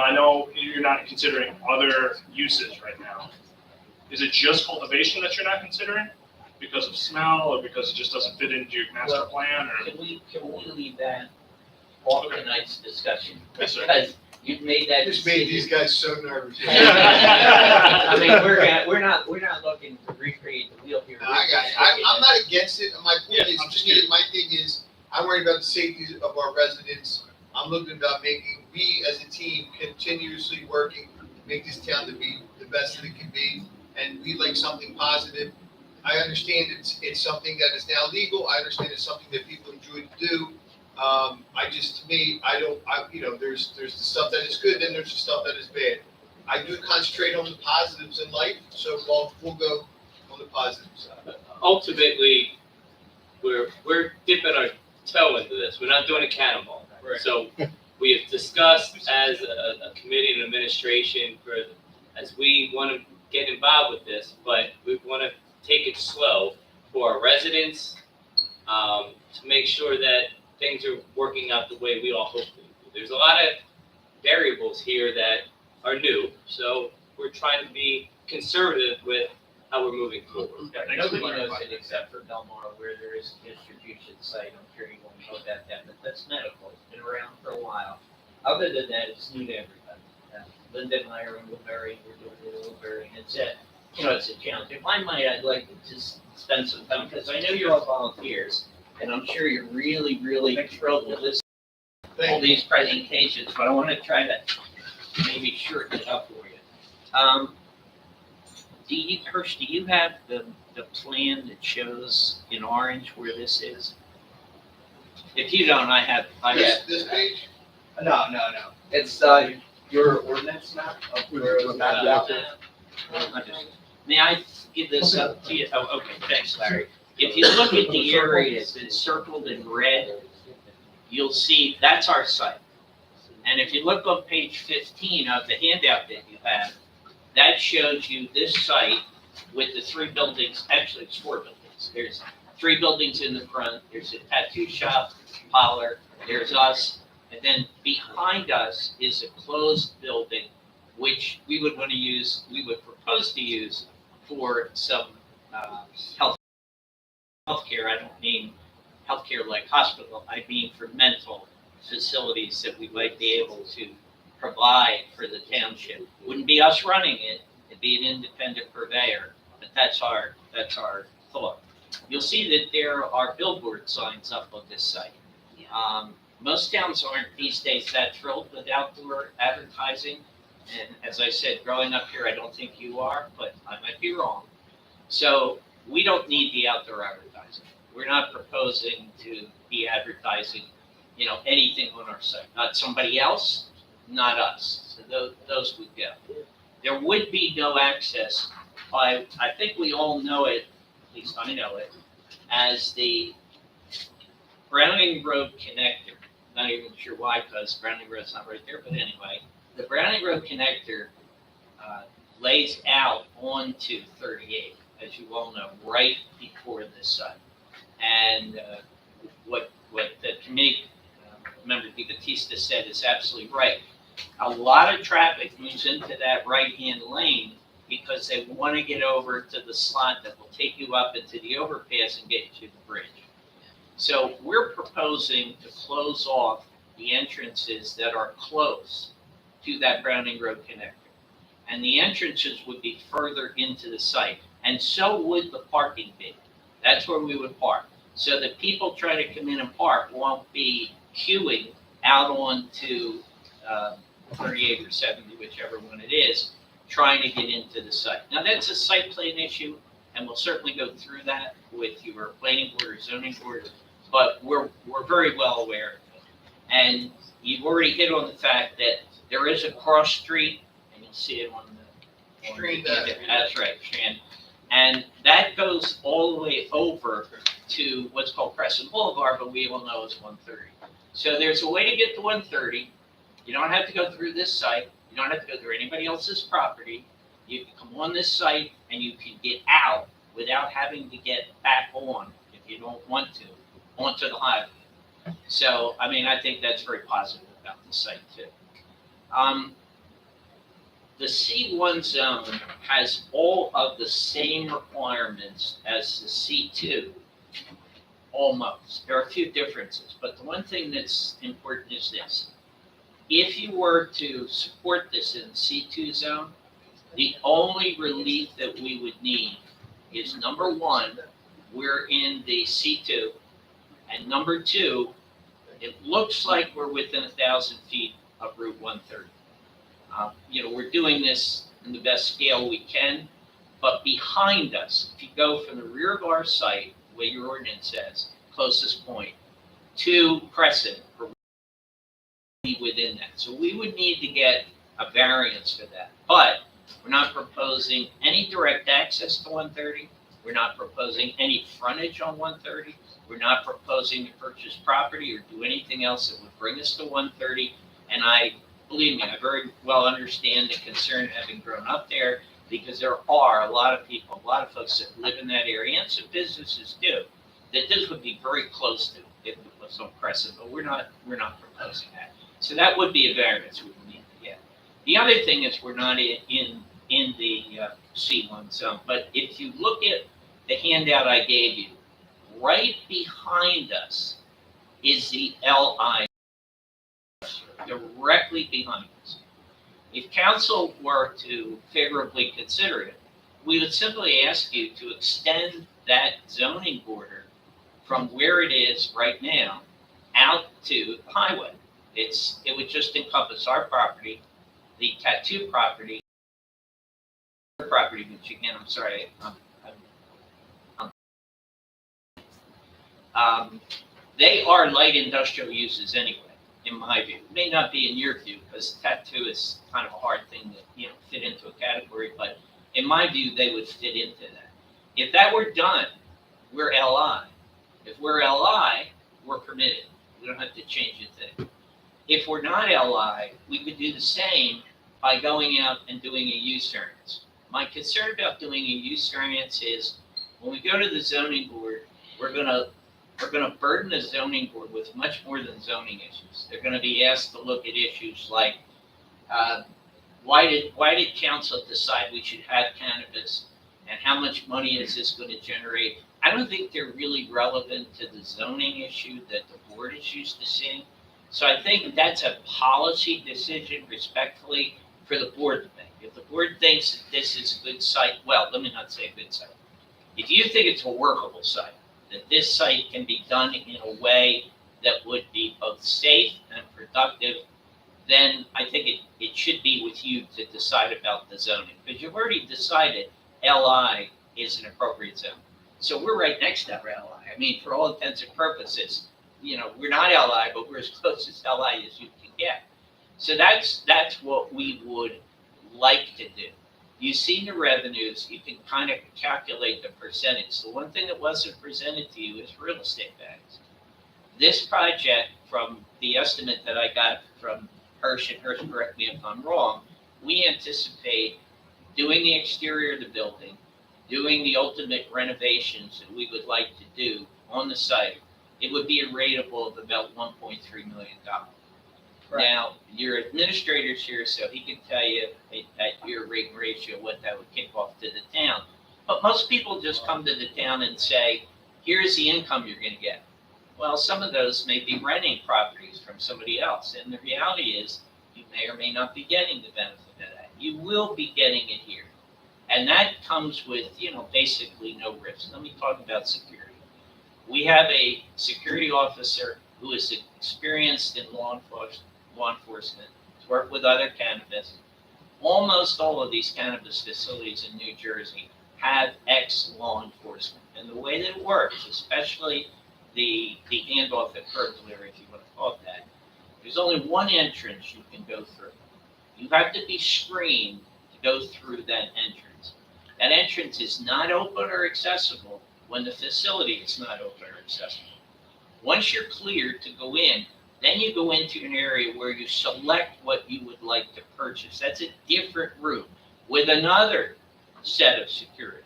I know you're not considering other uses right now. Is it just cultivation that you're not considering because of smell or because it just doesn't fit into your master plan, or? Can we leave that off tonight's discussion? Yes, sir. Because you've made that This made decision. these guys so nervous. I mean, we're not looking to recreate the wheel here. I got it. I'm not against it. My Yeah, point is, I'm just to me, my thing is, I'm worried about the safety of our residents. I'm looking about making, we as a team continuously working, to make this town to be the best that it can be. And we like something positive. I understand it's something that is now legal. I understand it's something that people enjoy to do. There's the stuff that is good, then there's the stuff that is bad. I do concentrate on the positives in life, so we'll go on the positive side. Ultimately, we're dipping our toe into this. We're not doing a cannonball. Right. So we have discussed as a committee and administration as we want to get involved with this, but we want to take it slow for our residents, to make sure that things are working out the way we all hope they do. There's a lot of variables here that are new, so we're trying to be conservative with how we're moving forward. Yeah, thanks for Nobody knows clarifying. it except for Belmar, where there is a distribution site. I'm sure you won't know about that, but that's medical. It's been around for a while. Other than that, it's new to everybody. Linda and I are in Woodbury, we're doing it in Woodbury, and it's a challenge. If I might, I'd like to just spend some time, because I know you're all volunteers, and I'm sure you're really, really thrilled with this, all these presentations, but I want to try to maybe shorten it up for you. Hirsch, do you have the plan that shows in orange where this is? If you don't, I have. This page? No. It's, your ordinance map of where the map out there? May I give this up to you? Oh, okay, thanks, Larry. If you look at the area that's circled in red, you'll see that's our site. And if you look on page 15 of the handout that you have, that shows you this site with the 3 buildings, actually it's 4 buildings. There's 3 buildings in the front, there's a tattoo shop, parlor, there's us, and then behind us is a closed building, which we would want to use, we would propose to use for some healthcare. I don't mean healthcare like hospital, I mean for mental facilities that we might be able to provide for the township. Wouldn't be us running it, it'd be an independent purveyor, but that's our thought. You'll see that there are billboard signs up on this site. Most towns aren't these days that thrilled with outdoor advertising. And as I said, growing up here, I don't think you are, but I might be wrong. So we don't need the outdoor advertising. We're not proposing to be advertising, anything on our site. Not somebody else, not us. So those would go. There would be no access. I think we all know it, at least I know it, as the Browning Road connector. Not even sure why, because Browning Road's not right there, but anyway. The Browning Road connector lays out onto 38, as you all know, right before this site. And what the committee member Di Battista said is absolutely right. A lot of traffic moves into that right-hand lane because they want to get over to the slot that will take you up into the overpass and get you to the bridge. So we're proposing to close off the entrances that are close to that Browning Road connector. And the entrances would be further into the site, and so would the parking be. That's where we would park. So that people trying to come in and park won't be queuing out onto 38 or 70, whichever one it is, trying to get into the site. Now that's a site plan issue, and we'll certainly go through that with your planning board or zoning board, but we're very well aware of it. And you've already hit on the fact that there is a cross street, and you'll see it on the Strand. That's right, Strand. And that goes all the way over to what's called Crescent Boulevard, but we all know is 130. So there's a way to get to 130. You don't have to go through this site. You don't have to go through anybody else's property. You can come on this site and you can get out without having to get back on, if you don't want to, onto the highway. So, I think that's very positive about the site too. The C1 zone has all of the same requirements as the C2, almost. There are a few differences, but the one thing that's important is this. If you were to support this in the C2 zone, the only relief that we would need is number 1, we're in the C2, and number 2, it looks like we're within 1,000 feet of Route 130. We're doing this in the best scale we can, but behind us, if you go from the rear of our site, where your ordinance says, closest point, to Crescent, we're within that. So we would need to get a variance for that. But we're not proposing any direct access to 130. We're not proposing any frontage on 130. We're not proposing to purchase property or do anything else that would bring us to 130. And believe me, I very well understand the concern having grown up there, because there are a lot of people, a lot of folks that live in that area, and some businesses do, that this would be very close to if it was on Crescent, but we're not proposing that. So that would be a variance we would need to get. The other thing is we're not in the C1 zone, but if you look at the handout I gave you, right behind us is the LI, directly behind us. If council were to favorably consider it, we would simply ask you to extend that zoning border from where it is right now out to the highway. It would just encompass our property, the tattoo property, which again, I'm sorry, they are light industrial uses anyway. in my view. It may not be in your view, because tattoo is kind of a hard thing to, fit into a category, but in my view, they would fit into that. If that were done, we're LI. If we're LI, we're permitted. We don't have to change a thing. If we're not LI, we could do the same by going out and doing a use variance. My concern about doing a use variance is when we go to the zoning board, we're gonna burden the zoning board with much more than zoning issues. They're gonna be asked to look at issues like, why did council decide we should have cannabis, and how much money is this going to generate? I don't think they're really relevant to the zoning issue that the board is used to seeing. So I think that's a policy decision, respectfully, for the board to make. If the board thinks that this is a good site, well, let me not say a good site. If you think it's a workable site, that this site can be done in a way that would be both safe and productive, then I think it should be with you to decide about the zoning. Because you've already decided LI is an appropriate zone. So we're right next to our LI. I mean, for all intents and purposes, we're not LI, but we're as close as LI as you can get. So that's what we would like to do. You've seen the revenues, you can kind of calculate the percentage. The one thing that wasn't presented to you is real estate values. This project, from the estimate that I got from Hirsch, and Hirsch, correct me if I'm wrong, we anticipate doing the exterior of the building, doing the ultimate renovations that we would like to do on the site. It would be a rateable of about $1.3 million. Right. Now, your administrator's here, so he can tell you at your rate and ratio what that would kick off to the town. But most people just come to the town and say, here's the income you're going to get. Well, some of those may be renting properties from somebody else. And the reality is, you may or may not be getting the benefit of that. You will be getting it here. And that comes with, basically no risk. Let me talk about security. We have a security officer who is experienced in law enforcement, has worked with other cannabis. Almost all of these cannabis facilities in New Jersey have ex-law enforcement. And the way that it works, especially the handoff at burglary, if you want to call it that, there's only one entrance you can go through. You have to be screened to go through that entrance. That entrance is not open or accessible when the facility is not open or accessible. Once you're cleared to go in, then you go into an area where you select what you would like to purchase. That's a different route with another set of security.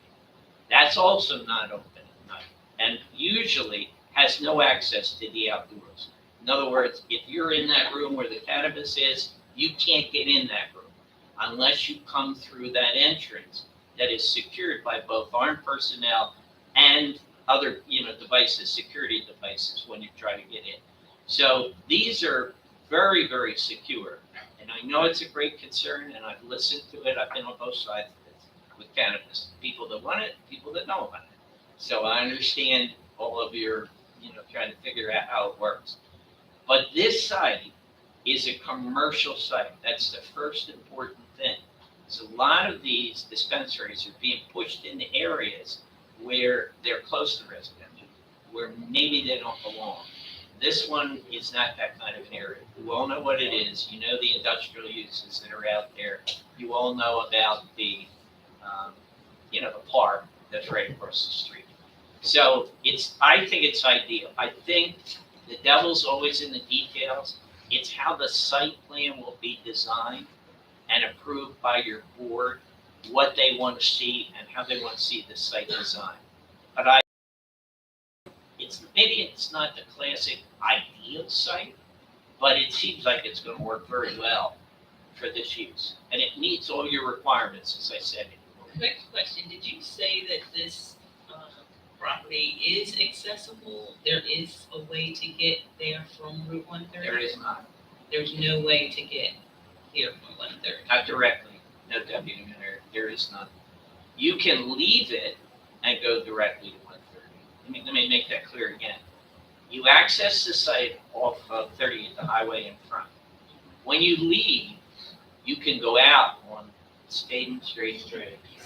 That's also not open at night, and usually has no access to the outdoors. In other words, if you're in that room where the cannabis is, you can't get in that room unless you come through that entrance that is secured by both armed personnel and other, devices, security devices when you try to get in. So these are very, very secure. And I know it's a great concern, and I've listened to it. I've been on both sides of this with cannabis. People that want it, people that don't want it. So I understand all of your, trying to figure out how it works. But this site is a commercial site. That's the first important thing. So a lot of these dispensaries are being pushed into areas where they're close to residential, where maybe they don't belong. This one is not that kind of an area. You all know what it is. You know the industrial uses that are out there. You all know about the, the park that's right across the street. So I think it's ideal. I think the devil's always in the details. It's how the site plan will be designed and approved by your board, what they want to see and how they want to see the site design. But maybe it's not the classic ideal site, but it seems like it's going to work very well for this use. And it meets all your requirements, as I said. Quick question, did you say that this property is accessible? There is a way to get there from Route 130? There is not. There's no way to get here from 130? Not directly. No, Deputy Mayor, there is none. You can leave it and go directly to 130. Let me make that clear again. You access the site off of 30 at the highway in front. When you leave, you can go out on Staten Street.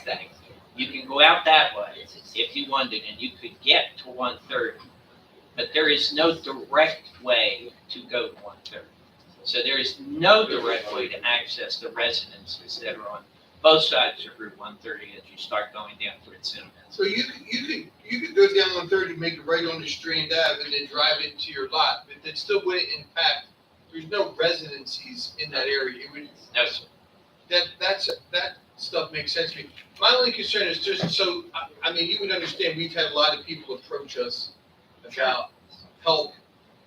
Thanks. You can go out that way if you wanted, and you could get to 130. But there is no direct way to go to 130. So there is no direct way to access the residences that are on both sides of Route 130 as you start going down towards Cinnamon. So you could go down 130, make it right on the Strand Ave and then drive into your lot, but that still wouldn't impact, there's no residencies in that area. It would, No, sir. that stuff makes sense to me. My only concern is just, so, I mean, you would understand, we've had a lot of people approach us about help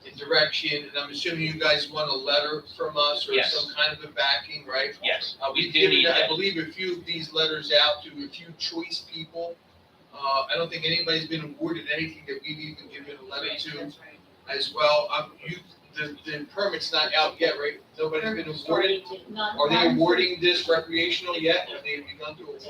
and direction, and I'm assuming you guys want a letter from us or Yes. some kind of a backing, right? Yes, we We've do given, need I that. believe, a few of these letters out to a few choice people. I don't think anybody's been awarded anything that we've even given a letter to as well. The permit's not out yet, right? Nobody's been awarded. Are they awarding this recreational yet? Have they begun to award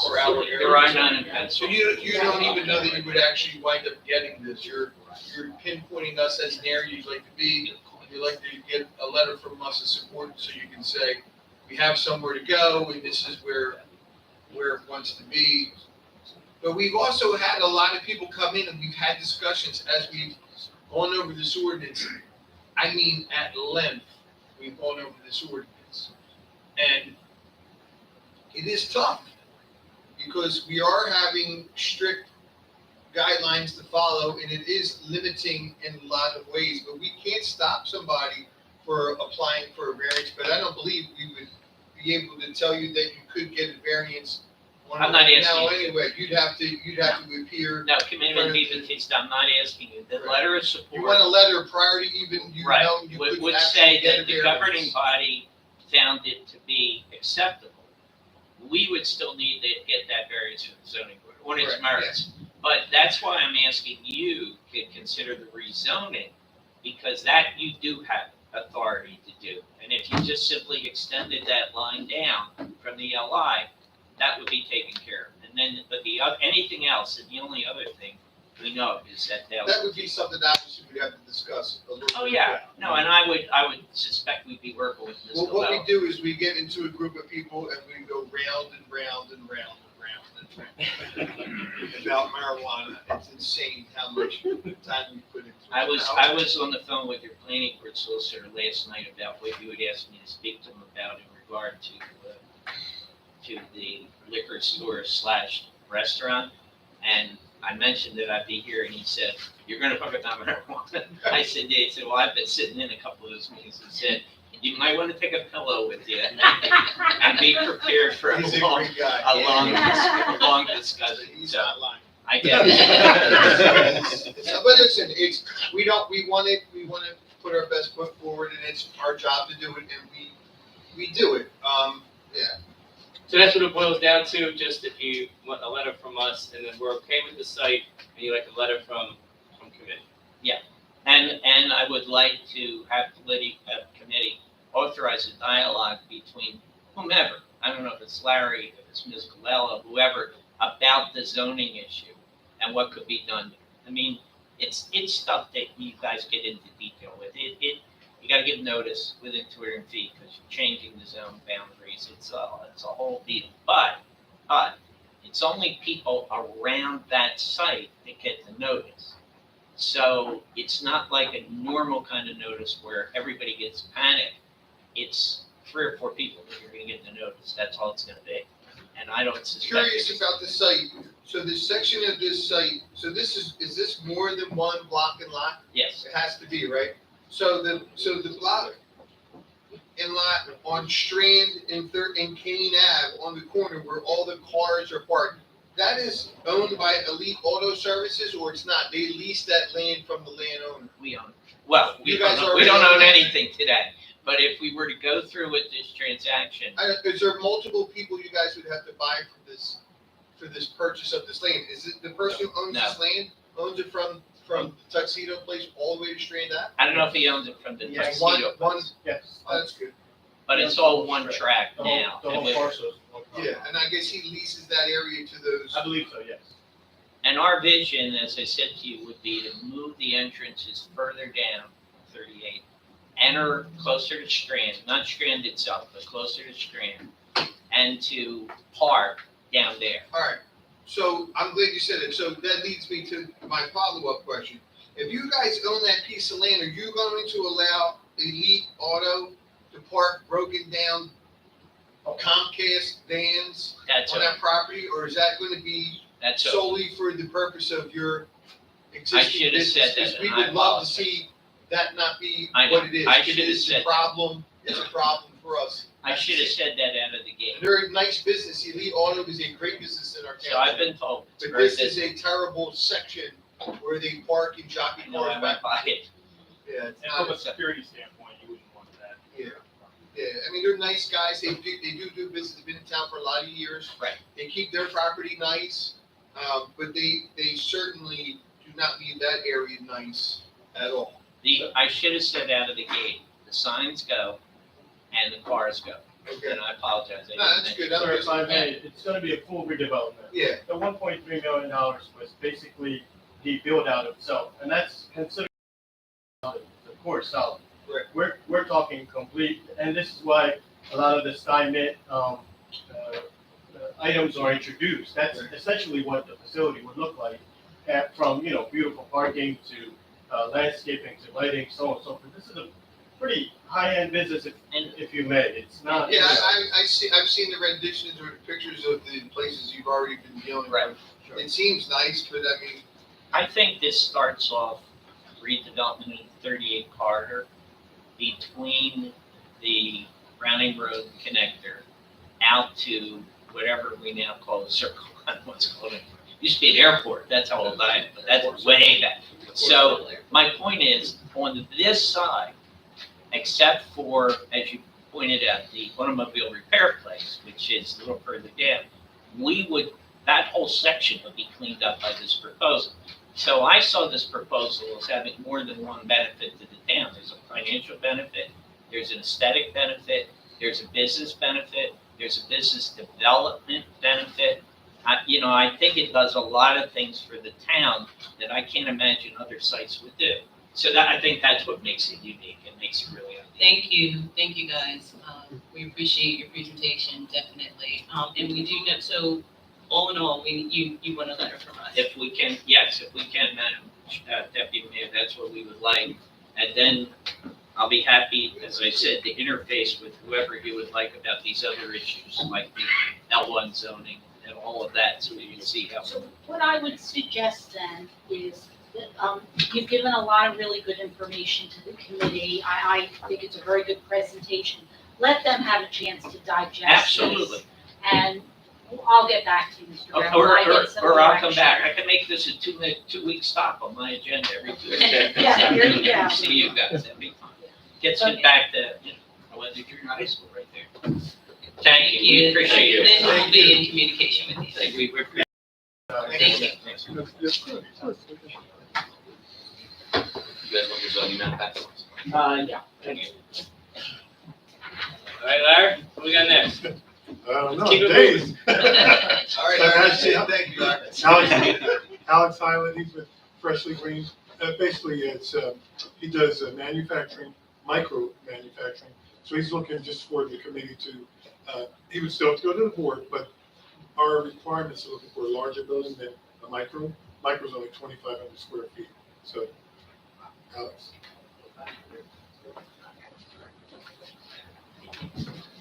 for our area? There are none in So Pennsauken. you don't even know that you would actually wind up getting this. You're pinpointing us as an area you'd like to be. You'd like to get a letter from us of support so you can say, we have somewhere to go and this is where it wants to be. But we've also had a lot of people come in and we've had discussions as we've gone over this ordinance. I mean, at length, we've gone over this ordinance. And it is tough because we are having strict guidelines to follow and it is limiting in a lot of ways, but we can't stop somebody for applying for a variance, but I don't believe we would be able to tell you that you could get a variance. I'm not asking Now, you. anyway, you'd have to appear. No, Committeeman Batista, I'm not asking you. The letter of You want support, a letter prior to even, you right, know, you could would actually say get a that the variance. governing body found it to be acceptable. We would still need to get that variance from the zoning board on its Correct, merits. But that's why I'm asking you to consider the rezoning, because that you do have authority to do. And if you just simply extended that line down from the LI, that would be taken care of. And then, but anything else, and the only other thing we know is that they'll. That would be something that obviously we'd have to discuss a little bit. Oh, yeah, no, and I would suspect we'd be working with Ms. Well, what we Noel. do is we get into a group of people and we go round and round and round and round and round about marijuana. It's insane how much time we put into it. I was on the phone with your planning board solicitor last night about what you had asked me to speak to him about in regard to the liquor store / restaurant. And I mentioned that I'd be here and he said, "You're gonna talk about marijuana?" I said, yeah. He said, "Well, I've been sitting in a couple of those meetings." He said, "You might want to take a pillow with you and be prepared for He's a long, great guy. a long discussion." He's So not lying. I get it. But listen, we want to put our best foot forward and it's our job to do it and we do it. Yeah. So that's what it boils down to, just if you want a letter from us and then we're okay with the site, and you like a letter from committee. And I would like to have committee authorize a dialogue between whomever, I don't know if it's Larry, if it's Ms. Colella, whoever, about the zoning issue and what could be done. I mean, it's stuff that you guys get into detail with. You gotta give notice within 200 feet because you're changing the zone boundaries. It's a whole deal. But it's only people around that site that get the notice. So it's not like a normal kind of notice where everybody gets panicked. It's 3 or 4 people that you're gonna get the notice. That's all it's gonna be. And I don't suspect. Curious about the site. So this section of this site, so is this more than one block and lot? Yes, It has to be, right? So the block and lot on Strand and Kane Ave on the corner where all the cars are parked, that is owned by Elite Auto Services or it's not? They lease that land from the landowner. we own. Well, we You don't guys own- already we don't own own that? anything today. But if we were to go through with this transaction, Is there multiple people you guys would have to buy for this purchase of this land? Is it the person who owns this land, owns it from the Tuxedo Place all the way to Strand Ave? I don't know if he owns it from the Yeah, tuxedo, one, Yes. that's good. but it's all one track The now. whole And with- parcel. Yeah, and I guess he leases that area to those. I believe so, yes. And our vision, as I said to you, would be to move the entrances further down 38, enter closer to Strand, not Strand itself, but closer to Strand, and to park down there. All right, so I'm glad you said it. So that leads me to my follow-up question. If you guys own that piece of land, are you going to allow Elite Auto to park broken down Comcast vans That's on all, that property, or is that going to be that's all. solely for the purpose of your existing should have business? said that, 'Cause we and I would love to apologize. see that not be I know. what it is. I should have It is said a that. problem. It's a problem for us. I should have said that out of the gate. And they're a nice business. Elite Auto is a great business in our So I've town. been told, it's But very this is busy. a terrible section where they park and jockey I know, I cars went back. by it. Yeah, it's And not, from a security standpoint, you wouldn't want that. yeah. I mean, they're nice guys. They do business. They've been in town for a lot of years. Right. They keep their property nice, but they certainly do not leave that area nice at all. I should have said out of the gate, the signs go and the cars go. Okay. And I apologize. I No, didn't that's mention good. I'm Sir, if just, I may, it's gonna be a full redevelopment. yeah. The $1.3 million was basically the build out itself, and that's considered the core solid. Right. We're talking complete, and this is why a lot of the SkyMint items are introduced. That's essentially what the facility would look like, from, beautiful parking to landscaping to lighting, so on and so forth. This is a pretty high-end business, if you may. It's not. Yeah, I've seen the renditions or the pictures of the places you've already been dealing Right. with. It seems nice, but I mean, I think this starts off redevelopment of the 38 corridor between the Browning Road connector out to whatever we now call the circle. I don't know what's called it. Used to be an airport. That's how old I am, but that's way back. So my point is, on this side, except for, as you pointed out, the automobile repair place, which is a little further down, that whole section would be cleaned up by this proposal. So I saw this proposal as having more than one benefit to the town. There's a financial benefit, there's an aesthetic benefit, there's a business benefit, there's a business development benefit. I think it does a lot of things for the town that I can't imagine other sites would do. So I think that's what makes it unique and makes it really ideal. Thank you guys. We appreciate your presentation, definitely. And we do know, so all in all, you want a letter from us? If we can, Madam Deputy Mayor, that's what we would like. And then I'll be happy, as I said, to interface with whoever you would like about these other issues, like the L1 zoning and all of that, so we can see how. So what I would suggest then is that, you've given a lot of really good information to the committee. I think it's a very good presentation. Let them have a chance to digest this. Absolutely. And I'll get back to you, Mr. Brown. when I get some Or I'll come direction. back. I can make this a 2-week stop on my agenda every Tuesday. Yeah, there you go. See you guys, that'd be fun. Gets Okay. me back to, I went to junior high school right there. Thank you, we appreciate And it. then we'll be in communication with you. Thank you. We appreciate Thank you. it. You guys want your zoning map back? Yeah. All right, Larry, what we got next? I don't know, Keep it days. all right, Larry, thank you, Larry. Alex Highland, he's with Freshly Green. Basically, it's, he does manufacturing, micro manufacturing. So he's looking just for the committee to, he would still have to go to the board, but our requirements are looking for a larger building than a micro. Micro's only 2,500 square feet. So, Alex.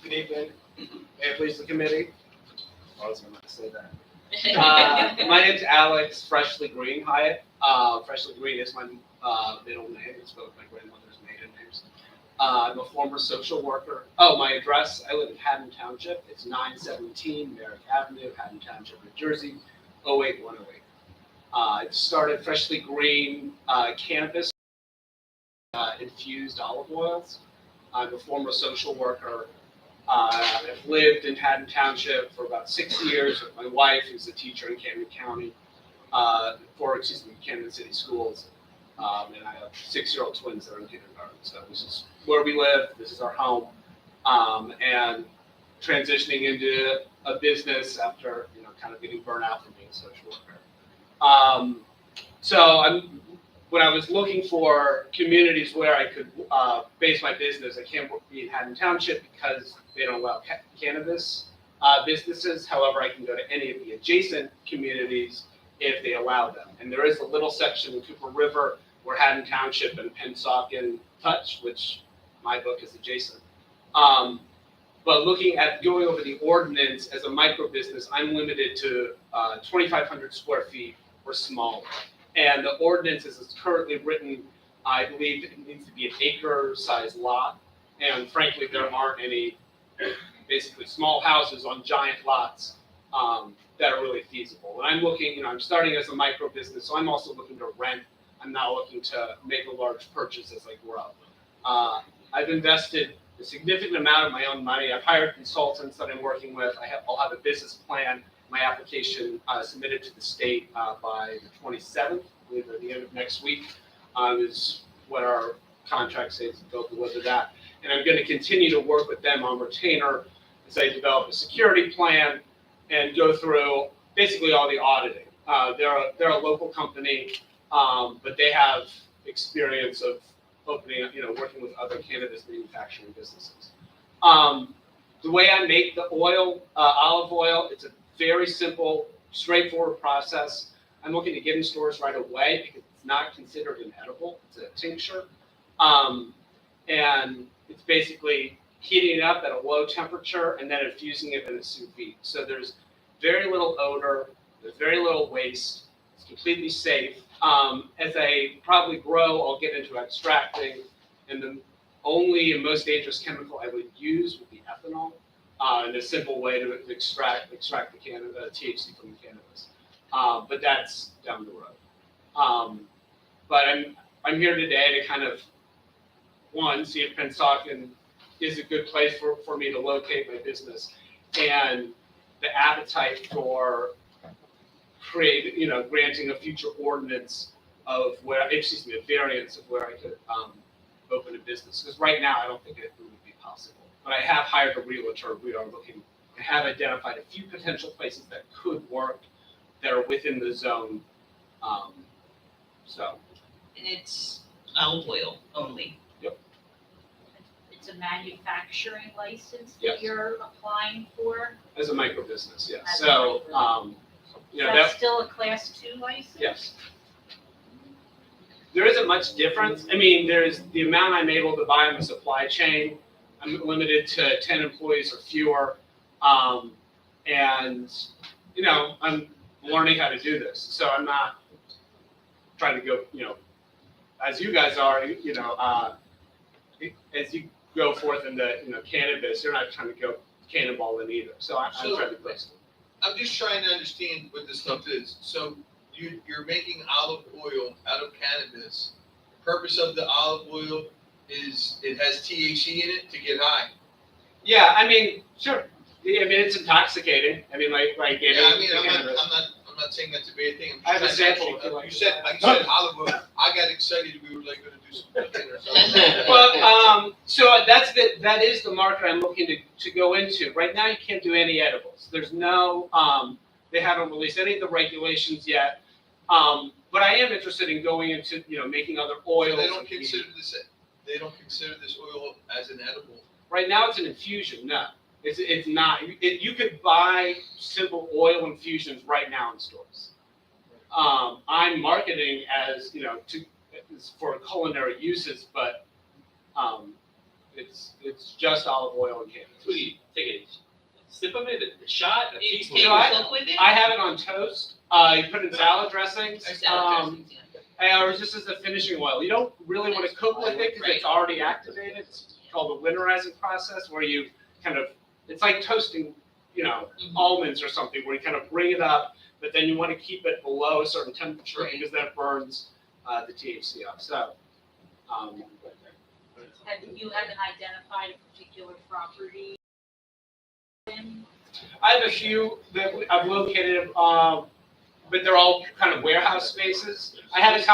Good evening, may it please the committee. I was gonna say that. My name's Alex Freshly Green Hyatt. Freshly Green is my middle name. It's both my grandmother's maiden names. I'm a former social worker. Oh, my address, I live in Haddon Township. It's 917 Merrick Avenue, Haddon Township, New Jersey, 08108. I started Freshly Green Cannabis infused olive oils. I'm a former social worker. I've lived in Haddon Township for about 6 years with my wife, who's a teacher in Camden County, Camden City Schools. And I have 6-year-old twins that are in kindergarten. So this is where we live. This is our home. And transitioning into a business after, kind of getting burnt out from being a social worker. When I was looking for communities where I could base my business, I can't be in Haddon Township because they don't allow cannabis businesses. However, I can go to any of the adjacent communities if they allow them. And there is a little section in Cooper River where Haddon Township and Pennsauken touch, which my book is adjacent. But looking at going over the ordinance as a micro business, I'm limited to 2,500 square feet or smaller. And the ordinance as it's currently written, I believe it needs to be an acre-sized lot. And frankly, there aren't any basically small houses on giant lots that are really feasible. And I'm looking, I'm starting as a micro business, so I'm also looking to rent. I'm not looking to make a large purchase as I grow. I've invested a significant amount of my own money. I've hired consultants that I'm working with. I'll have a business plan, my application submitted to the state by the 27th, I believe at the end of next week, is what our contract says, they'll deliver that. And I'm going to continue to work with them on retainer as I develop a security plan and go through basically all the auditing. They're a local company, but they have experience of opening, working with other cannabis manufacturing businesses. The way I make the oil, olive oil, it's a very simple, straightforward process. I'm looking to get in stores right away because it's not considered an edible. It's a tincture. And it's basically heating it up at a low temperature and then infusing it in a sous vide. So there's very little odor, there's very little waste, it's completely safe. As I probably grow, I'll get into extracting, and the only and most dangerous chemical I would use would be ethanol, and a simple way to extract the THC from the cannabis. But that's down the road. But I'm here today to kind of, one, see if Pennsauken is a good place for me to locate my business, and the appetite for granting a future ordinance of a variance of where I could open a business. Because right now, I don't think it would be possible. But I have hired a realtor. We are looking, I have identified a few potential places that could work that are within the zone. And it's olive oil only. It's a manufacturing license Yes. that you're applying for? As a micro business, yes. As a So, micro. That's still a class 2 license? yes. There isn't much difference. I mean, there's the amount I'm able to buy on the supply chain. I'm limited to 10 employees or fewer. And, I'm learning how to do this. So I'm not trying to go, as you guys are, as you go forth into, cannabis, you're not trying to go cannonball in either. So I'm trying to place it. I'm just trying to understand what this stuff is. So you're making olive oil out of cannabis. The purpose of the olive oil is it has THC in it to get high. Yeah, I mean, sure. I mean, it's intoxicating. I mean, like Yeah, I mean, cannabis. I'm not saying that's a bad thing. I have a I'm just trying to sample if you actually- like. You said olive oil. I got excited we were like gonna do some cooking or something. Well, so that is the market I'm looking to go into. Right now, you can't do any edibles. There's no, they haven't released any of the regulations yet. But I am interested in going into, making other oils. So they don't consider this oil as an edible. Right now, it's an infusion. No, it's not. You could buy simple oil infusions right now in stores. I'm marketing as for culinary uses, but it's just olive oil and cannabis. What do you take a sip of it, a shot, a You teaspoon? take So I- yourself with it? I have it on toast. You put it in salad dressings. Or salad dressings, yeah. Or just as a finishing oil. You don't really want to cook with it because it's already activated. It's called the winterizing process, where you kind of, it's like toasting, almonds or something, where you kind of bring it up, but then you want to keep it below a certain temperature Right. because that burns the THC up. So, You haven't identified a particular property? I have a few that I've located, but they're all kind of warehouse spaces. I haven't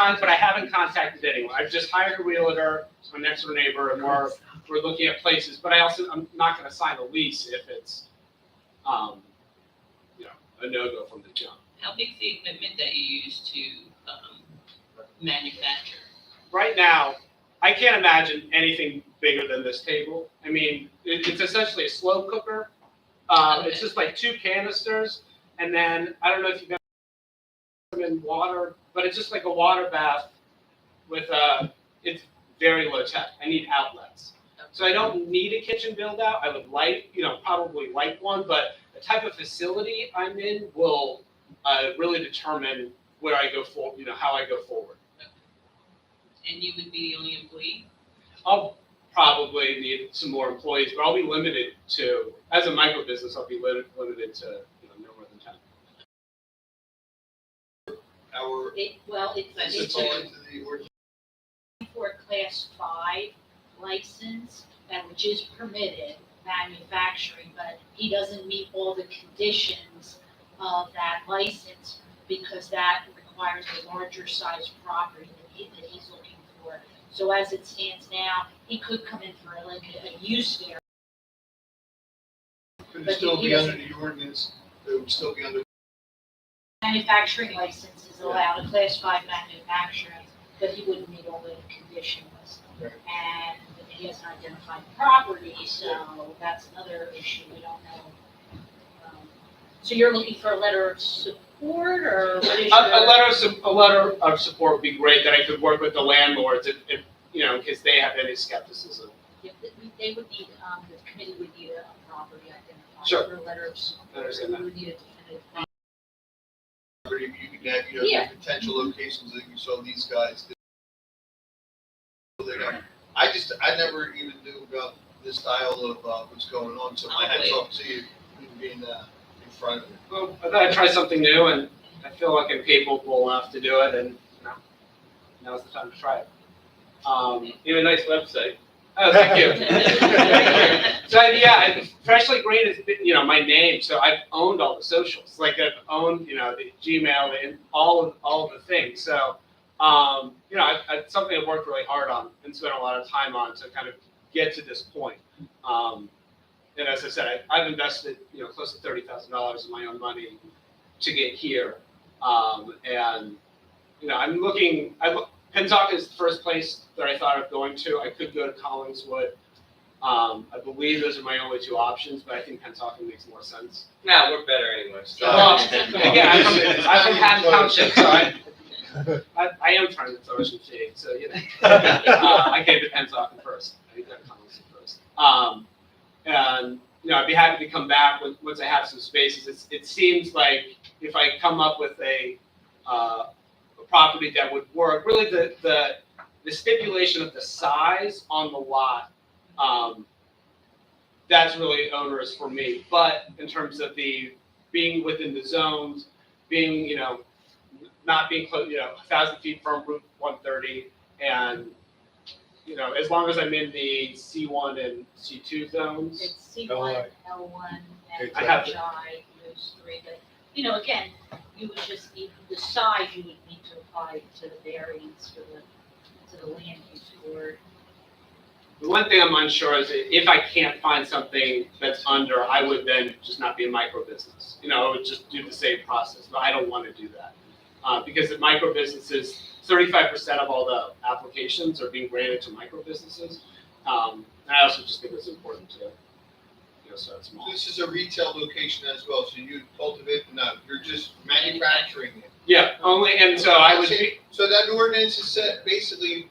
contacted anyone. I've just hired a realtor, my next door neighbor, and we're looking at places. But I'm not going to sign a lease if it's, a no-go from the jump. How big's the equipment that you use to manufacture? Right now, I can't imagine anything bigger than this table. I mean, it's essentially a slow cooker. It's just like 2 canisters, and then I don't know if you've got them in water, but it's just like a water bath with, it's very low tech. I need outlets. So I don't need a kitchen build out. I would like, probably like one, but the type of facility I'm in will really determine where I go for, how I go forward. And you would be the only employee? I'll probably need some more employees, but I'll be limited to, as a micro business, I'll be limited to, no more than 10. Our, That's It's fall into the ordinance. for a class 5 license, which is permitted manufacturing, but he doesn't meet all the conditions of that license because that requires a larger size property that he's looking for. So as it stands now, he could come in for like a use variance. Could But it still he be under doesn't- the ordinance? It would still be under. Manufacturing license is allowed, a class 5 manufacturing, but he wouldn't meet all the conditions. Right. And he hasn't identified property, so that's another issue, we don't know. So you're looking for a letter of support, or what is your? A letter of support would be great, that I could work with the landlords if in case they have any skepticism. Yeah, they would need, the committee would need a property identified. Sure. For a letter of support. I understand that. We would need a definitive plan. You could have, Yeah. potential locations that you saw these guys. I never even knew about this style of what's going on, so my hats off to you being in front of it. Well, I thought I'd try something new, and I feel like I'm capable enough to do it, and now's the time to try it. You have a nice website. Oh, thank you. So yeah, Freshly Green is my name, so I've owned all the socials. Like I've owned the Gmail and all of the things. So it's something I've worked really hard on and spent a lot of time on to kind of get to this point. And as I said, I've invested close to $30,000 of my own money to get here. And I'm looking. Pennsauken is the first place that I thought of going to. I could go to Collingswood. I believe those are my only two options, but I think Pennsauken makes more sense. No, we're better anyway. So. Well, again, I'm from Pennsauken Township, so I am trying to throw some shade. So I came to Pennsauken first. I think that Collingswood first. And I'd be happy to come back once I have some spaces. It seems like if I come up with a property that would work, really the stipulation of the size on the lot, that's really onerous for me. But in terms of the being within the zones, being not being close, 1,000 feet from Route 130, and as long as I'm in the C1 and C2 zones. It's C1, L1, and I have HI, those three, but, again, you would just need, the size you would need to apply to the variance to the land use board. The one thing I'm unsure is if I can't find something that's under, I would then just not be a micro business. I would just do the same process, but I don't want to do that. Because at micro businesses, 35% of all the applications are being granted to micro businesses. And I also just think it's important to, start small. This is a retail location as well, so you cultivate, you're just manufacturing it. Yeah, only, and so I would be, So that ordinance is set basically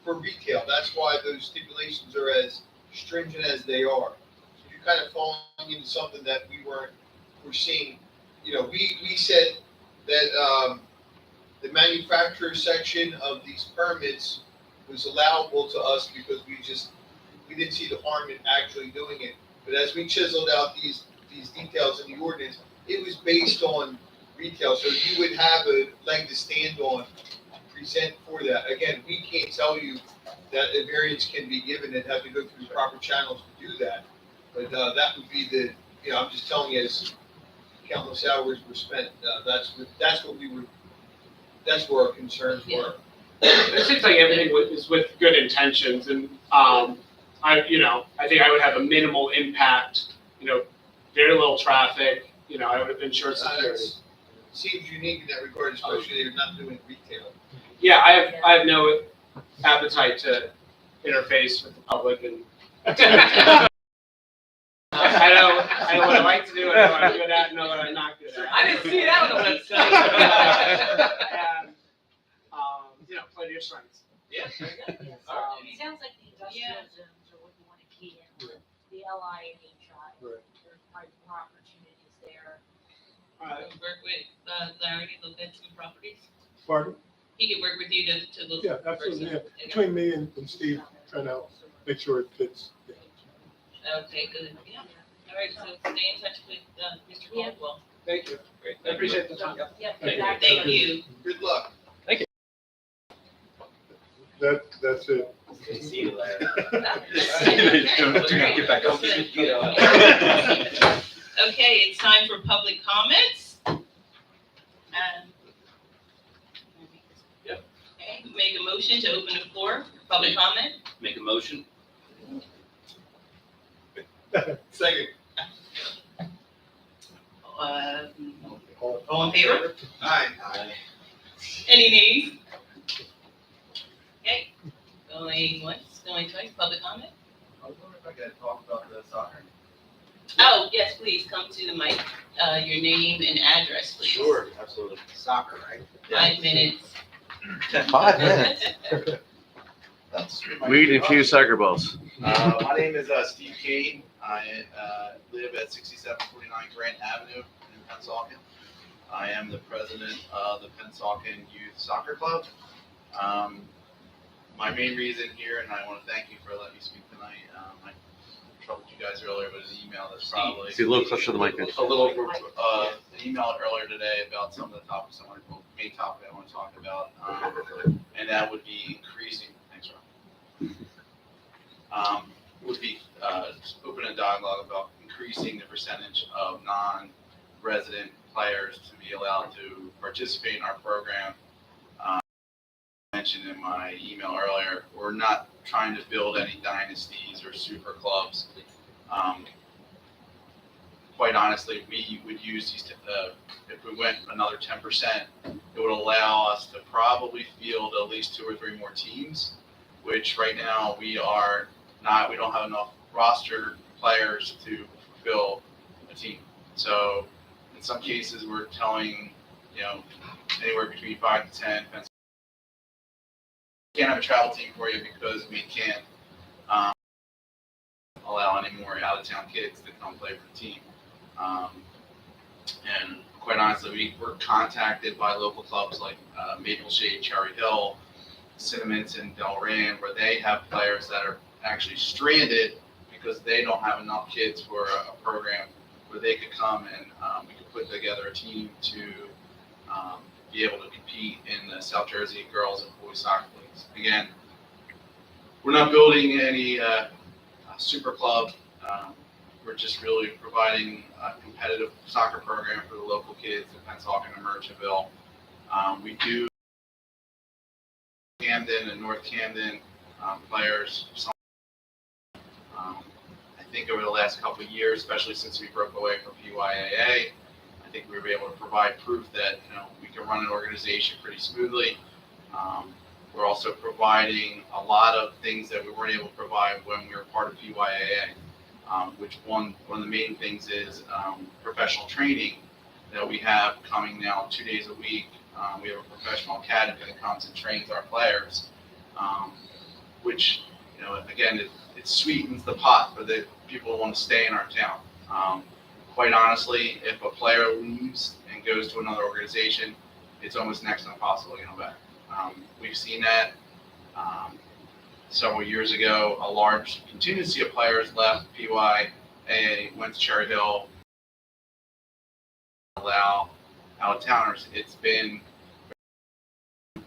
for retail, that's why those stipulations are as stringent as they are. So you're kind of falling into something that we're seeing, we said that, the manufacturer section of these permits was allowable to us because we didn't see the harm in actually doing it. But as we chiseled out these details in the ordinance, it was based on retail, so you would have a leg to stand on, present for that. Again, we can't tell you that a variance can be given and have to go through the proper channels to do that. But that would be I'm just telling you, as countless hours were spent, that's where our concerns were. it seems like everything is with good intentions, and I think I would have a minimal impact, very little traffic, I would ensure security. Seems unique in that regard, especially they're not doing retail. Yeah, I have no appetite to interface with the public, and I know what I like to do, I know what I'm good at, and know what I'm not good at. I didn't see that on the website. And, plenty of strengths. Yeah. It sounds like the industrial Yeah. zones are what you want to key in with, the LI and HI. Right. There's probably more opportunities there. Work with, Larry to look at some properties. Pardon? He could work with you to look. Yeah, for absolutely, some- yeah. Between me and Steve, trying to make sure it fits. Yeah. Okay, good, yeah. All right, so stay in touch with, Mr. Yeah. Caldwell. Thank you. Great. I appreciate the time. Yep. Thank you. back Thank to- you. Good luck. That's it. See you later. Get back up. Okay, it's time for public comments. Yep. Okay, make a motion to open the floor for public comment. Make a motion. Second. All in favor? Aye. Any nays? Okay, going once, going twice, public comment? I was wondering if I could talk about the soccer. Oh, yes, please, come to the mic, your name and address, please. Sure, absolutely. Soccer, right? 5 minutes. 5 minutes. We need a few soccer balls. My name is Steve Cade. I live at 6749 Grant Avenue in Pennsauken. I am the president of the Pennsauken Youth Soccer Club. My main reason here, and I want to thank you for letting me speak tonight. I troubled you guys earlier with an email that's probably See, a little closer to the mic. a little an email earlier today about some of the topics I want to, main topic I want to talk about, and that would be increasing. Thanks, Rob. Would be open a dialogue about increasing the percentage of non-resident players to be allowed to participate in our program. Mentioned in my email earlier, we're not trying to build any dynasties or super clubs. Quite honestly, we would use these, if we went another 10%, it would allow us to probably field at least 2 or 3 more teams, which right now we don't have enough roster players to fill a team. So in some cases, we're telling, anywhere between 5 to 10. Can't have a travel team for you because we can't allow any more out-of-town kids to come play for the team. And quite honestly, we were contacted by local clubs like Maple Shade, Cherry Hill, Cinnamon's, and Delran, where they have players that are actually stranded because they don't have enough kids for a program where they could come and we could put together a team to be able to compete in the South Jersey girls and boys soccer leagues. Again, we're not building any super club. We're just really providing a competitive soccer program for the local kids in Pennsauken and Merchantville. We do Camden and North Camden players. I think over the last couple of years, especially since we broke away from PYAA, I think we were able to provide proof that we can run an organization pretty smoothly. We're also providing a lot of things that we weren't able to provide when we were part of PYAA, which one of the main things is professional training that we have coming now 2 days a week. We have a professional academy that comes and trains our players, which, again, it sweetens the pot for the people who want to stay in our town. Quite honestly, if a player leaves and goes to another organization, it's almost next to impossible to get them back. We've seen that several years ago. A large contingency of players left PYAA, went to Cherry Hill, allow out-of-towners. It's been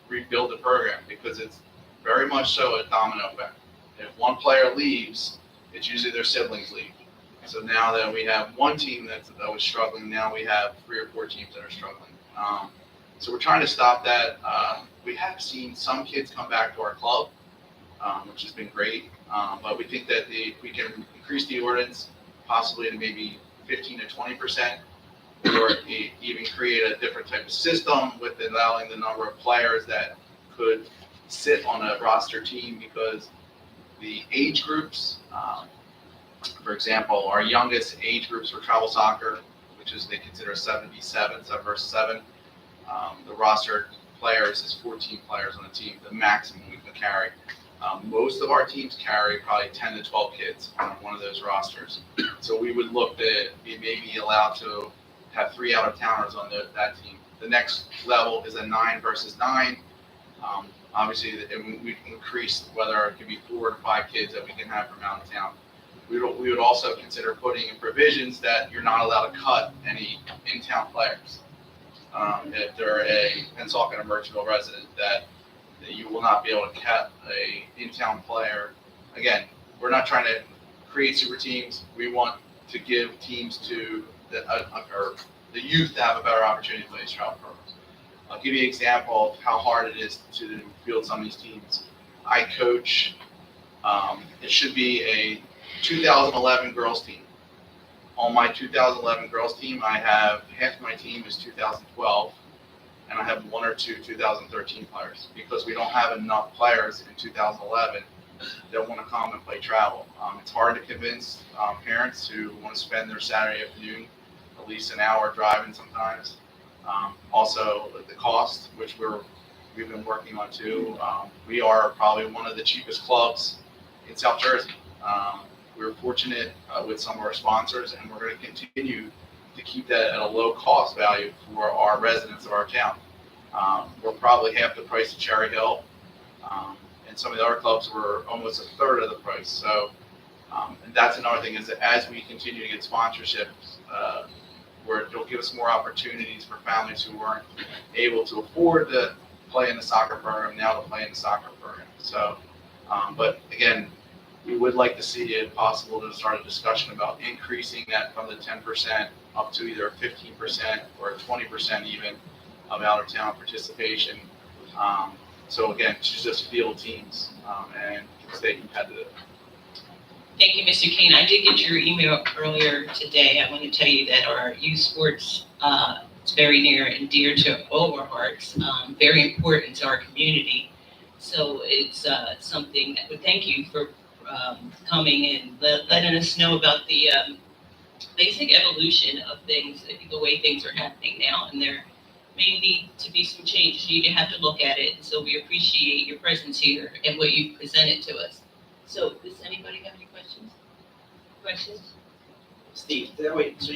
rebuild the program because it's very much so a domino effect. If one player leaves, it's usually their siblings leave. So now that we have one team that was struggling, now we have 3 or 4 teams that are struggling. So we're trying to stop that. We have seen some kids come back to our club, which has been great. But we think that if we can increase the ordinance possibly to maybe 15 to 20%, or even create a different type of system with allowing the number of players that could sit on a roster team, because the age groups, for example, our youngest age groups for travel soccer, which is they consider 7v7, 7 versus 7. The roster players is 14 players on a team, the maximum we can carry. Most of our teams carry probably 10 to 12 kids on one of those rosters. So we would look to be maybe allowed to have 3 out-of-towners on that team. The next level is a 9 versus 9. Obviously, we increase whether it could be 4 to 5 kids that we can have from out of town. We would also consider putting in provisions that you're not allowed to cut any in-town players. If they're a Pennsauken or Merchville resident, that you will not be able to cut a in-town player. Again, we're not trying to create super teams. We want to give teams to the youth to have a better opportunity to play these travel programs. I'll give you an example of how hard it is to field some of these teams. I coach, it should be a 2011 girls team. On my 2011 girls team, I have half my team is 2012, and I have 1 or 2 2013 players because we don't have enough players in 2011 that want to come and play travel. It's hard to convince parents who want to spend their Saturday afternoon at least an hour driving sometimes. Also, the cost, which we've been working on too. We are probably one of the cheapest clubs in South Jersey. We're fortunate with some of our sponsors, and we're going to continue to keep that at a low cost value for our residents of our town. We're probably half the price of Cherry Hill, and some of the other clubs were almost a third of the price. So, and that's another thing is that as we continue to get sponsorships, where it'll give us more opportunities for families who weren't able to afford to play in the soccer program now to play in the soccer program. So, but again, we would like to see it possible to start a discussion about increasing that from the 10% up to either 15% or 20% even of out-of-town participation. So again, to just field teams and stay competitive. Thank you, Mr. Kane. I did get your email earlier today. I want to tell you that our youth sports is very near and dear to all of our hearts, very important to our community. So it's something that would thank you for coming and letting us know about the basic evolution of things, the way things are happening now, and there may need to be some changes. You have to look at it, and so we appreciate your presence here and what you've presented to us. So, does anybody have any questions? Steve, that way, so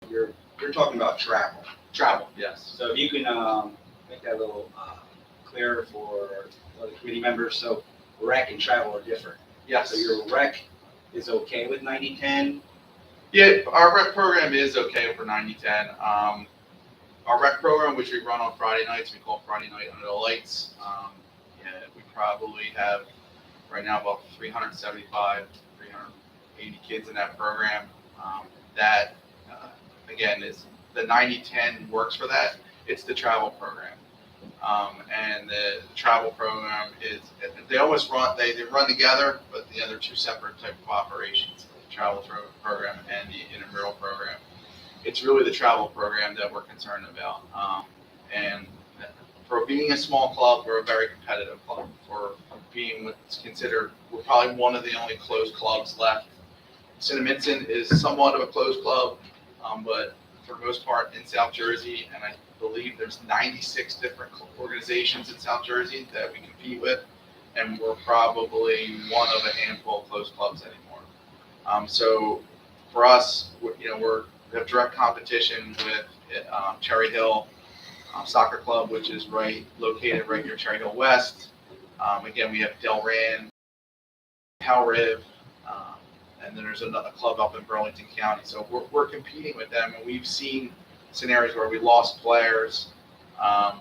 you're talking about travel. Travel, yes. So if you can make that a little clearer for the committee members, so rec and travel are different. Yes. So your rec is okay with 90-10? Yeah, our rec program is okay for 90-10. Our rec program, which we run on Friday nights, we call Friday Night Under the Lights. We probably have right now about 375, 380 kids in that program. That, again, is the 90-10 works for that. It's the travel program. And the travel program is, they almost run, they run together, but they're 2 separate type of operations, the travel program and the intramural program. It's really the travel program that we're concerned about. And for being a small club, we're a very competitive club. For being what's considered, we're probably one of the only closed clubs left. Cinnaminson is somewhat of a closed club, but for the most part in South Jersey, and I believe there's 96 different organizations in South Jersey that we compete with, and we're probably one of a handful of closed clubs anymore. So for us, we have direct competition with Cherry Hill Soccer Club, which is located right near Cherry Hill West. Again, we have Delran, Howriv, and then there's another club up in Burlington County. So we're competing with them, and we've seen scenarios where we lost players. I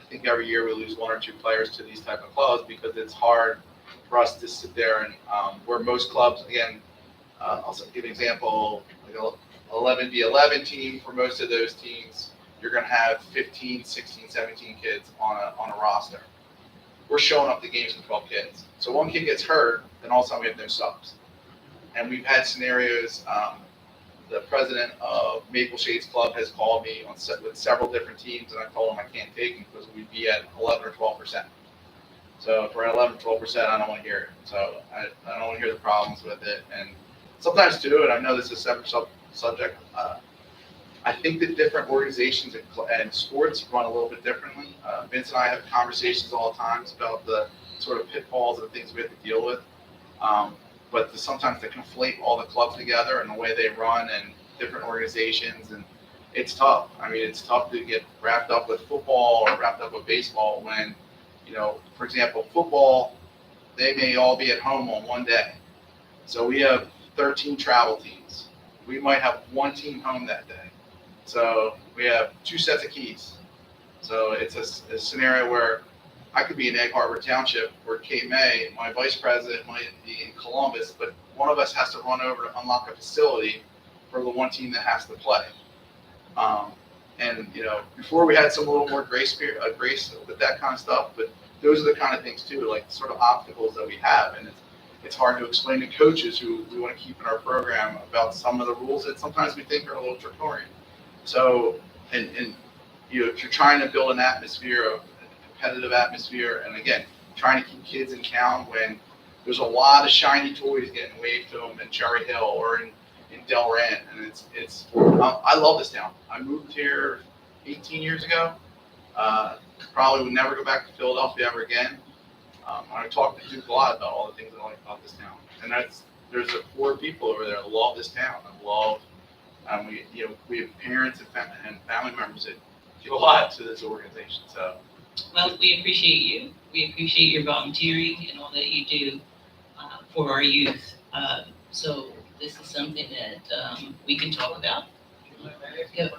think every year we lose 1 or 2 players to these type of clubs because it's hard for us to sit there and where most clubs, again, I'll give an example, like 11v11 team. For most of those teams, you're going to have 15, 16, 17 kids on a roster. We're showing up to games with 12 kids. So one kid gets hurt, then all of a sudden we have no subs. And we've had scenarios, the president of Maple Shades Club has called me with several different teams, and I told him I can't take them because we'd be at 11 or 12%. So if we're at 11 or 12%, I don't want to hear it. So I don't want to hear the problems with it. And sometimes too, and I know this is a separate subject, I think that different organizations and sports run a little bit differently. Vince and I have conversations all the time about the sort of pitfalls and things we have to deal with. But sometimes to conflate all the clubs together and the way they run and different organizations, and it's tough. I mean, it's tough to get wrapped up with football or wrapped up with baseball when, for example, football, they may all be at home on one day. So we have 13 travel teams. We might have one team home that day. So we have 2 sets of keys. So it's a scenario where I could be in Egg Harbor Township or Cape May, my vice president might be in Columbus, but one of us has to run over to unlock a facility for the one team that has to play. And before we had some a little more grace with that kind of stuff, but those are the kind of things too, like sort of obstacles that we have, and it's hard to explain to coaches who we want to keep in our program about some of the rules that sometimes we think are a little draconian. So, and you're trying to build an atmosphere of competitive atmosphere, and again, trying to keep kids in town when there's a lot of shiny toys getting waved to them in Cherry Hill or in Delran, and I love this town. I moved here 18 years ago. Probably would never go back to Philadelphia ever again. I talked to Duke a lot about all the things I like about this town, and there's 4 people over there that love this town. We have parents and family members that give a lot to this organization. So. Well, we appreciate you. We appreciate your volunteering and all that you do for our youth. So this is something that we can talk about. Hey,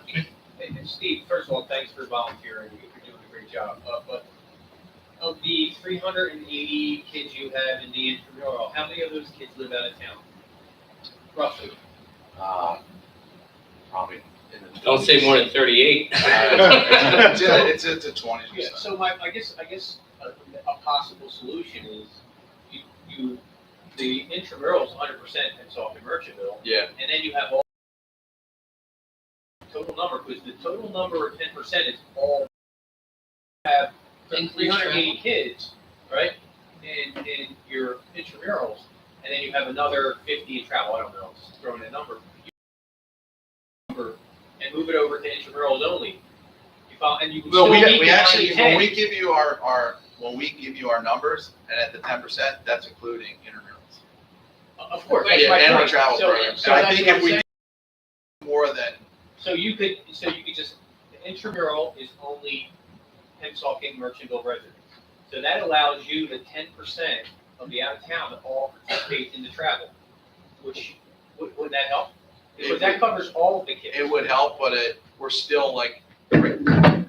Steve, first of all, thanks for volunteering. You're doing a great job. But of the 380 kids you have in the intramural, how many of those kids live out of town? Roughly. Probably in the Don't say more than 38. it's a 20%. Yeah, so I guess a possible solution is the intramural is 100% Pennsauken Merchantville. Yeah. And then you have all total number, because the total number of 10% is all have 380 kids, right? In your intramurals, and then you have another 50 in travel. I don't know, just throwing a number. And move it over to intramurals only. And you can Well, still we actually, 10. when we give you our numbers, and at the 10%, that's including intramurals. Of course, that's Yeah, my and our point. travel So- program. so So I that's think what if I'm we saying. do more than, So you could just, the intramural is only Pennsauken Merchantville residents. So that allows you the 10% of the out of town to all participate in the travel, which, would that help? Because that covers all of the kids. it would help, but we're still like, we're Non-violent.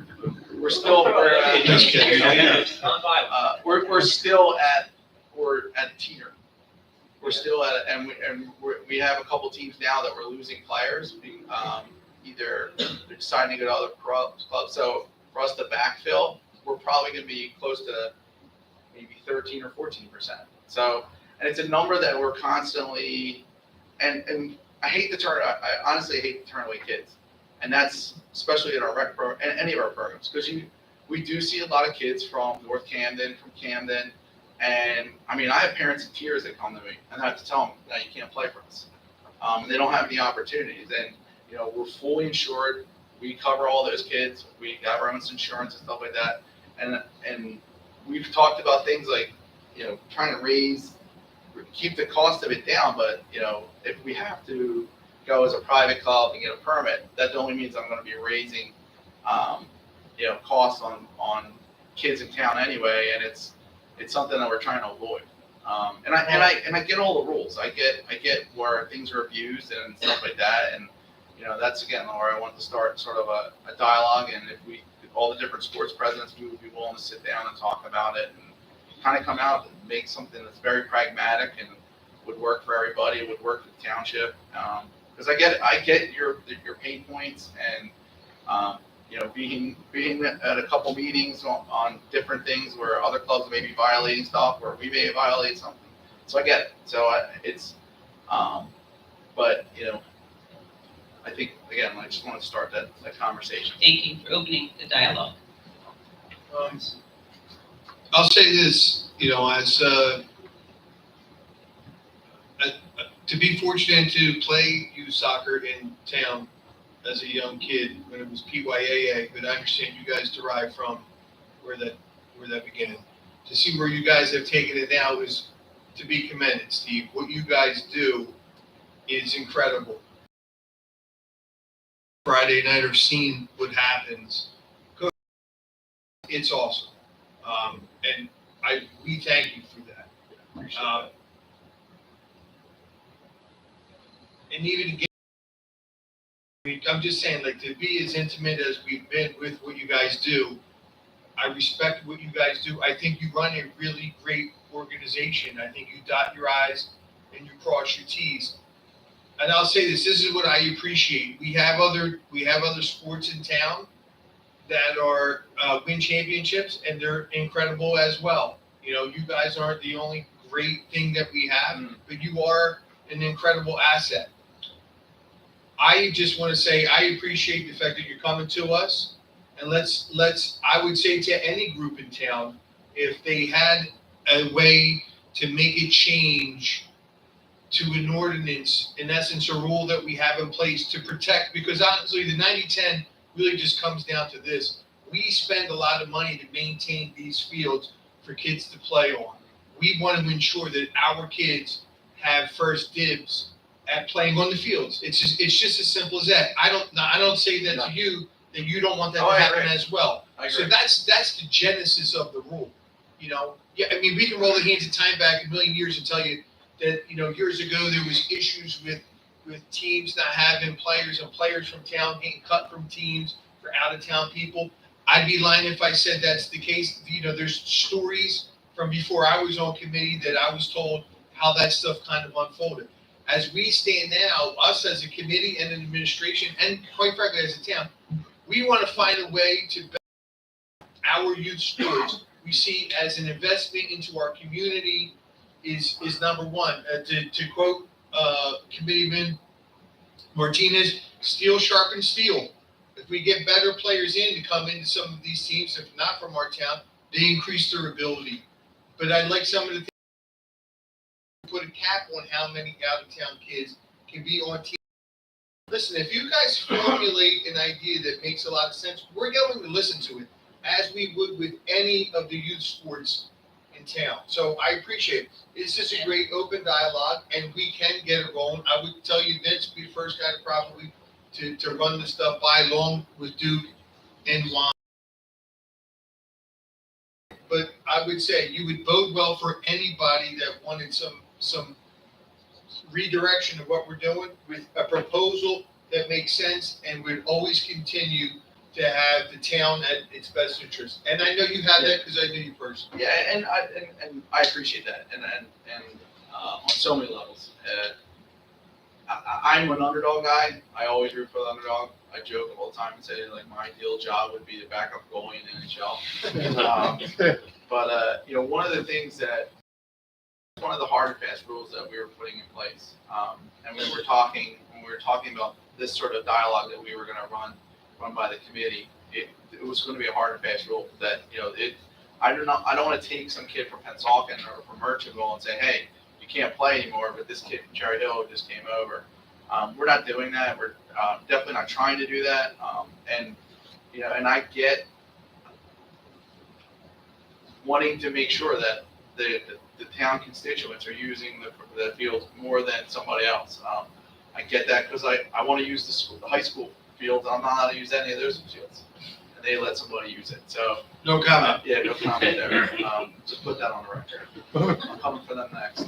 we're at tier. We're still at, and we have a couple teams now that we're losing players, either they're deciding to go to other clubs. So for us to backfill, we're probably going to be close to maybe 13 or 14%. So, and it's a number that we're constantly, and I honestly hate to turn away kids. And that's especially in our rec program and any of our programs, because we do see a lot of kids from North Camden, from Camden. And I mean, I have parents in tears that come to me and I have to tell them, no, you can't play for us. They don't have any opportunities. And, we're fully insured. We cover all those kids. We got our own insurance and stuff like that. And we've talked about things like, trying to keep the cost of it down. But, if we have to go as a private club and get a permit, that only means I'm going to be raising, costs on kids in town anyway. And it's something that we're trying to avoid. And I get all the rules. I get where things are abused and stuff like that. And, that's again where I want to start sort of a dialogue. And if all the different sports presidents, we would be willing to sit down and talk about it and kind of come out and make something that's very pragmatic and would work for everybody, would work for the township. Because I get your pain points and, being at a couple meetings on different things where other clubs may be violating stuff, where we may violate something. So I get it. So but I think, again, I just want to start that conversation. Thank you for opening the dialogue. I'll say this, to be fortunate to play youth soccer in town as a young kid when it was PYAA, but I understand you guys derive from where that began. To see where you guys have taken it now is to be commended, Steve. What you guys do is incredible. Friday night or seeing what happens, it's awesome. And we thank you for that. And even again, I'm just saying, like, to be as intimate as we've been with what you guys do, I respect what you guys do. I think you run a really great organization. I think you dot your I's and you cross your T's. And I'll say this is what I appreciate. We have other sports in town that are win championships, and they're incredible as well. You know, you guys aren't the only great thing that we have, but you are an incredible asset. I just want to say I appreciate the fact that you're coming to us, and I would say to any group in town, if they had a way to make a change to an ordinance, in essence, a rule that we have in place to protect, because honestly, the 90-10 really just comes down to this. We spend a lot of money to maintain these fields for kids to play on. We want to ensure that our kids have first dibs at playing on the fields. It's just as simple as that. I don't say that to you, that you don't want that to happen as well. So that's the genesis of the rule. You know, yeah, I mean, we can roll the hands of time back a million years and tell you that, you know, years ago there was issues with teams not having players and players from town getting cut from teams for out of town people. I'd be lying if I said that's the case. You know, there's stories from before I was on committee that I was told how that stuff kind of unfolded. As we stand now, us as a committee and an administration, and quite frankly as a town, we want to find a way to benefit our youth sports. We see it as an investment into our community is number one. To quote Committeeman Martinez, steel sharpens steel. If we get better players in to come into some of these teams, if not from our town, they increase their ability. But I'd like some of the things to put a cap on how many out-of-town kids can be on teams. Listen, if you guys formulate an idea that makes a lot of sense, we're going to listen to it, as we would with any of the youth sports in town. So I appreciate it. It's just a great open dialogue, and we can get it rolling. I would tell you, Vince would be the first guy to probably to run the stuff by, along with Duke and Juan. But I would say you would bode well for anybody that wanted some redirection of what we're doing with a proposal that makes sense and would always continue to have the town at its best interest. And I know you have that because I know you personally. Yeah, and I appreciate that, and on so many levels. I'm an underdog guy. I always root for the underdog. I joke all the time and say, like, my ideal job would be the backup goalie in the NHL. But you know, one of the things that, one of the hard and fast rules that we were putting in place, and when we were talking about this sort of dialogue that we were going to run by the committee, it was going to be a hard and fast rule that, you know, I don't want to take some kid from Pennsauken or from Merchantville and say, hey, you can't play anymore, but this kid from Cherry Hill just came over. We're not doing that. We're definitely not trying to do that. And you know, and I get wanting to make sure that the town constituents are using the field more than somebody else. I get that because I want to use the high school field. I'm not allowed to use any of those fields, and they let somebody use it. So no comment. Yeah, no comment there. Just put that on the record. I'm coming for them next.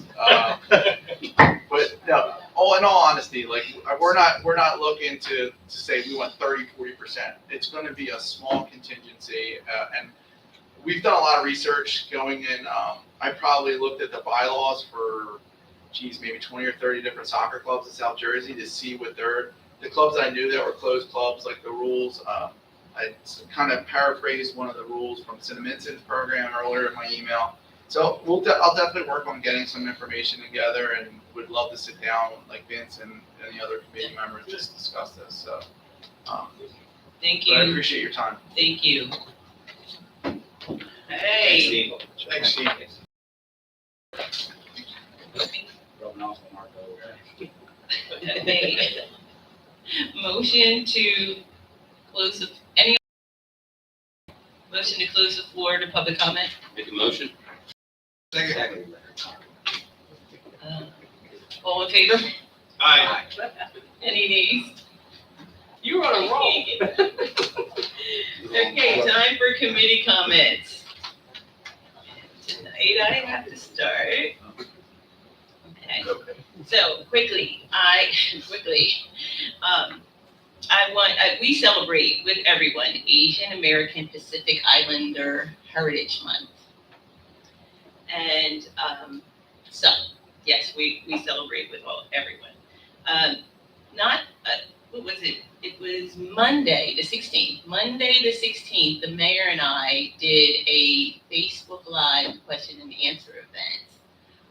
But no, in all honesty, like, we're not looking to say we want 30-40%. It's going to be a small contingency, and we've done a lot of research going in. I probably looked at the bylaws for, maybe 20 or 30 different soccer clubs in South Jersey to see what the clubs I knew that were closed clubs, like the rules. I kind of paraphrased one of the rules from Cinnamin's program earlier in my email. So I'll definitely work on getting some information together, and would love to sit down like Vince and any other committee members just discuss this. So Thank you. I appreciate your time. Thank you. Hey. Thanks, Steve. Hey. Motion to close the, any motion to close the floor to public comment? Make a motion? Second. All in favor? Aye. Any nays? You're on a roll. Okay, time for committee comments. Tonight I have to start. Okay, so quickly, we celebrate with everyone Asian American Pacific Islander Heritage Month. And so, yes, we celebrate with everyone. What was it? It was Monday the 16th. Monday the 16th, the mayor and I did a Facebook Live question and answer event.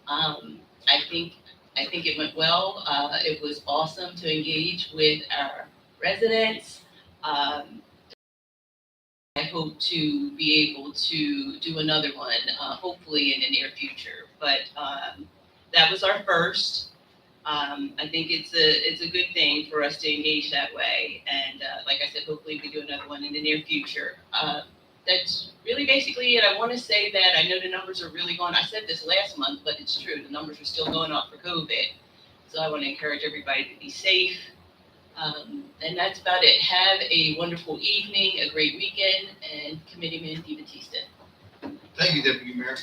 I think it went well. It was awesome to engage with our residents. I hope to be able to do another one, hopefully in the near future. But that was our first. I think it's a good thing for us to engage that way. And like I said, hopefully we do another one in the near future. That's really basically it. I want to say that I know the numbers are really going. I said this last month, but it's true. The numbers are still going up for COVID. So I want to encourage everybody to be safe. And that's about it. Have a wonderful evening, a great weekend, and Committeeman DeBattista. Thank you, Deputy Mayor.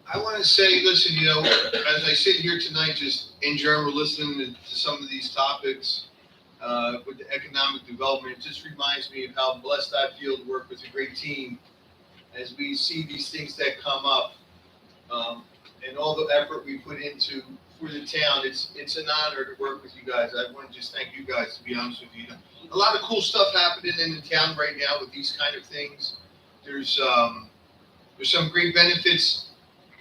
I want to say, listen, as I sit here tonight, just in general, listening to some of these topics with the economic development, it just reminds me of how blessed I feel to work with a great team as we see these things that come up and all the effort we put into for the town. It's an honor to work with you guys. I want to just thank you guys, to be honest with you. A lot of cool stuff happening in the town right now with these kind of things. There's some great benefits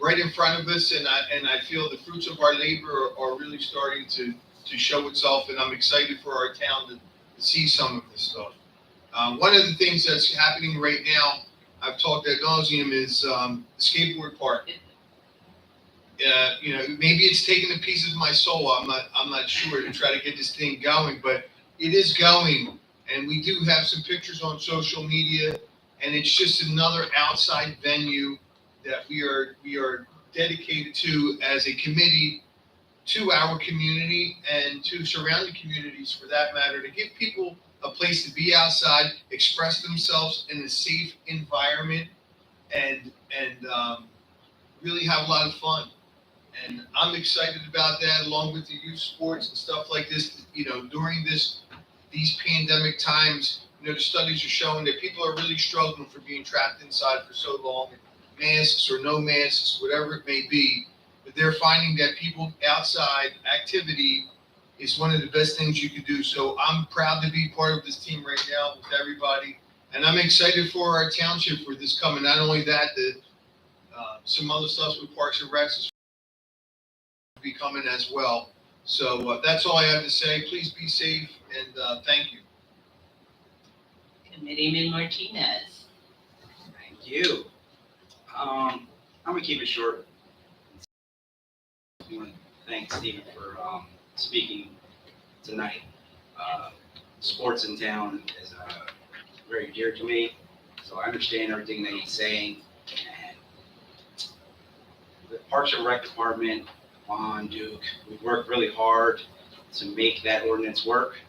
right in front of us, and I feel the fruits of our labor are really starting to show itself, and I'm excited for our town to see some of this stuff. One of the things that's happening right now, I've talked ad nauseum, is the skateboard park. Maybe it's taken a piece of my soul. I'm not sure, to try to get this thing going, but it is going, and we do have some pictures on social media, and it's just another outside venue that we are dedicated to as a committee to our community and to surrounding communities, for that matter, to give people a place to be outside, express themselves in a safe environment, and really have a lot of fun. And I'm excited about that, along with the youth sports and stuff like this. During these pandemic times, the studies are showing that people are really struggling for being trapped inside for so long. Masks or no masks, whatever it may be, but they're finding that people outside activity is one of the best things you can do. So I'm proud to be part of this team right now with everybody, and I'm excited for our township for this coming. Not only that, some other stuff with Parks and Recs is be coming as well. So that's all I have to say. Please be safe, and thank you. Committeeman Martinez. Thank you. I'm gonna keep it short. I want to thank Stephen for speaking tonight. Sports in town is very dear to me, so I understand everything that he's saying. And the Parks and Rec Department, Juan, Duke, we've worked really hard to make that ordinance work,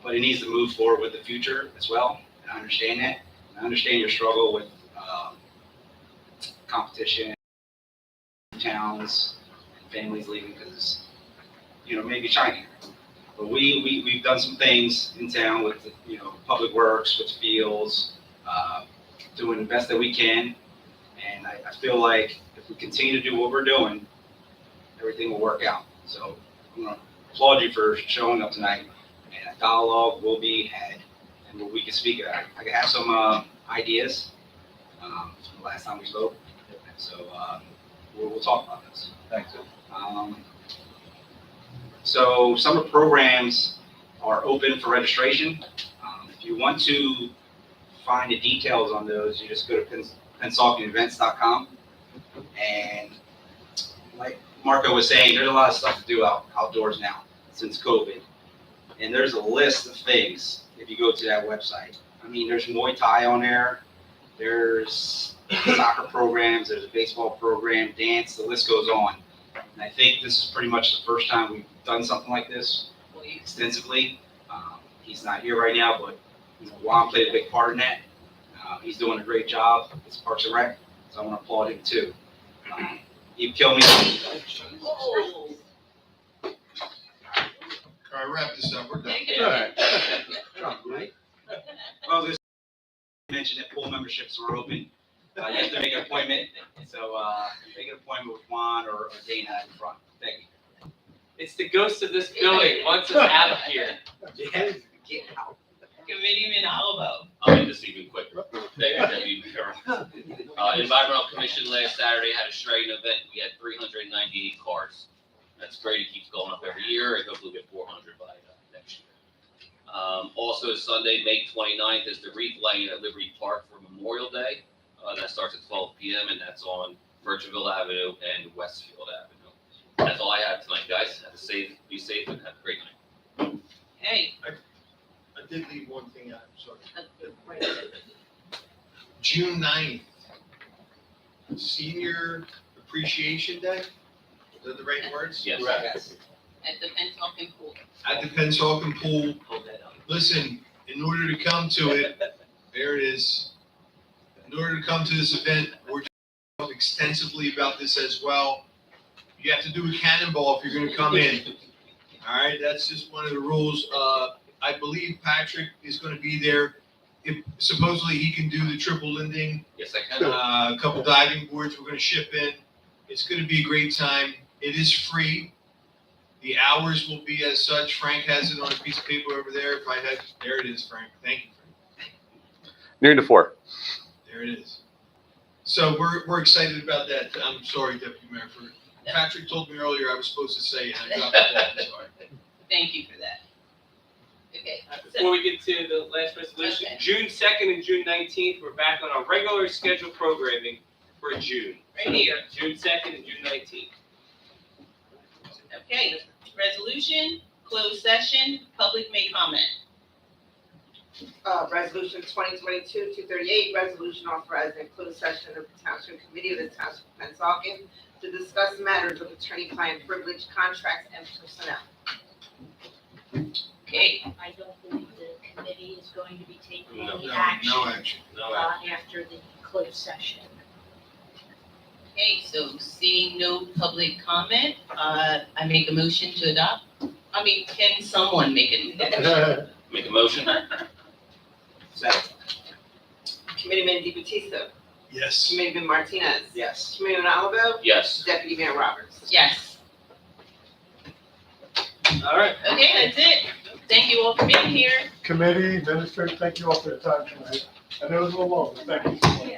but it needs to move forward with the future as well. And I understand that. I understand your struggle with competition, towns, and families leaving because, maybe shiny. But we've done some things in town with, public works, with fields, doing the best that we can. And I feel like if we continue to do what we're doing, everything will work out. So I'm going to applaud you for showing up tonight, and a dialogue will be had, and we can speak. I can have some ideas from the last time we spoke. So we'll talk about this. Thanks. So summer programs are open for registration. If you want to find the details on those, you just go to PensaukenEvents.com. And like Marco was saying, there's a lot of stuff to do outdoors now since COVID. And there's a list of things if you go to that website. I mean, there's Muay Thai on there. There's soccer programs, there's a baseball program, dance, the list goes on. And I think this is pretty much the first time we've done something like this extensively. He's not here right now, but Juan played a big part in that. He's doing a great job. It's Parks and Rec, so I want to applaud him too. He'd kill me. Oh, All right, wrap this up, we're done. take it All away. right. Well, this mentioned that pool memberships were open. You have to make an appointment, so make an appointment with Juan or Dana in front. Thank you. It's the ghost of this building, wants us out of here. Yeah, get out. Committeeman Alabo. I'll make this even quicker. Thank you, Deputy Mayor. Environmental Commission last Saturday had a shredding event. We had 398 cars. That's great. It keeps going up every year, and hopefully we'll get 400 by next year. Also, Sunday, May 29th, is the wreath laying at Liberty Park for Memorial Day. That starts at 12 p.m. and that's on Birchville Avenue and Westfield Avenue. That's all I have tonight, guys. Be safe, and have a great night. Hey. I did leave one thing out, I'm sorry. June 9th, Senior Appreciation Day. Is that the right words? Yes. Yes. At the Pennsauken Pool. At the Pennsauken Pool. Hold that up. Listen, in order to come to it, there it is. In order to come to this event, we're talking extensively about this as well. You have to do a cannonball if you're gonna come in. All right, that's just one of the rules. I believe Patrick is gonna be there. If supposedly he can do the triple landing, Yes, I can. a couple diving boards we're gonna ship in. It's gonna be a great time. It is free. The hours will be as such. Frank has it on a piece of paper over there. There it is, Frank. Thank you, Frank. Noon to 4. There it is. So we're excited about that. I'm sorry, Deputy Mayor, Patrick told me earlier I was supposed to say it, and I dropped the ball. I'm sorry. Thank you for that. Okay. Before we get to the last resolution, Okay. June 2nd and June 19th, we're back on our regular scheduled programming for June. Right here. June 2nd and June 19th. Okay, resolution, closed session, public may comment. Resolution 2022-238, resolution authorizing a closed session of the Township Committee of the Township of Pennsauken to discuss matters of attorney-client privilege, contracts, and personnel. Okay, I don't believe the committee is going to be taking any No action action. after the closed session. okay, so seeing no public comment, I make a motion to adopt. Can someone make a motion? Make a motion? Second. Committeeman DeBattista, Yes. Committeeman Martinez, Yes. Committeeman Oliver, Yes. Deputy Mayor Roberts. Yes. All right. Okay, that's it. Thank you all for being here. Committee, administrator, thank you all for the time tonight. I know it was a little long, but thank you so much.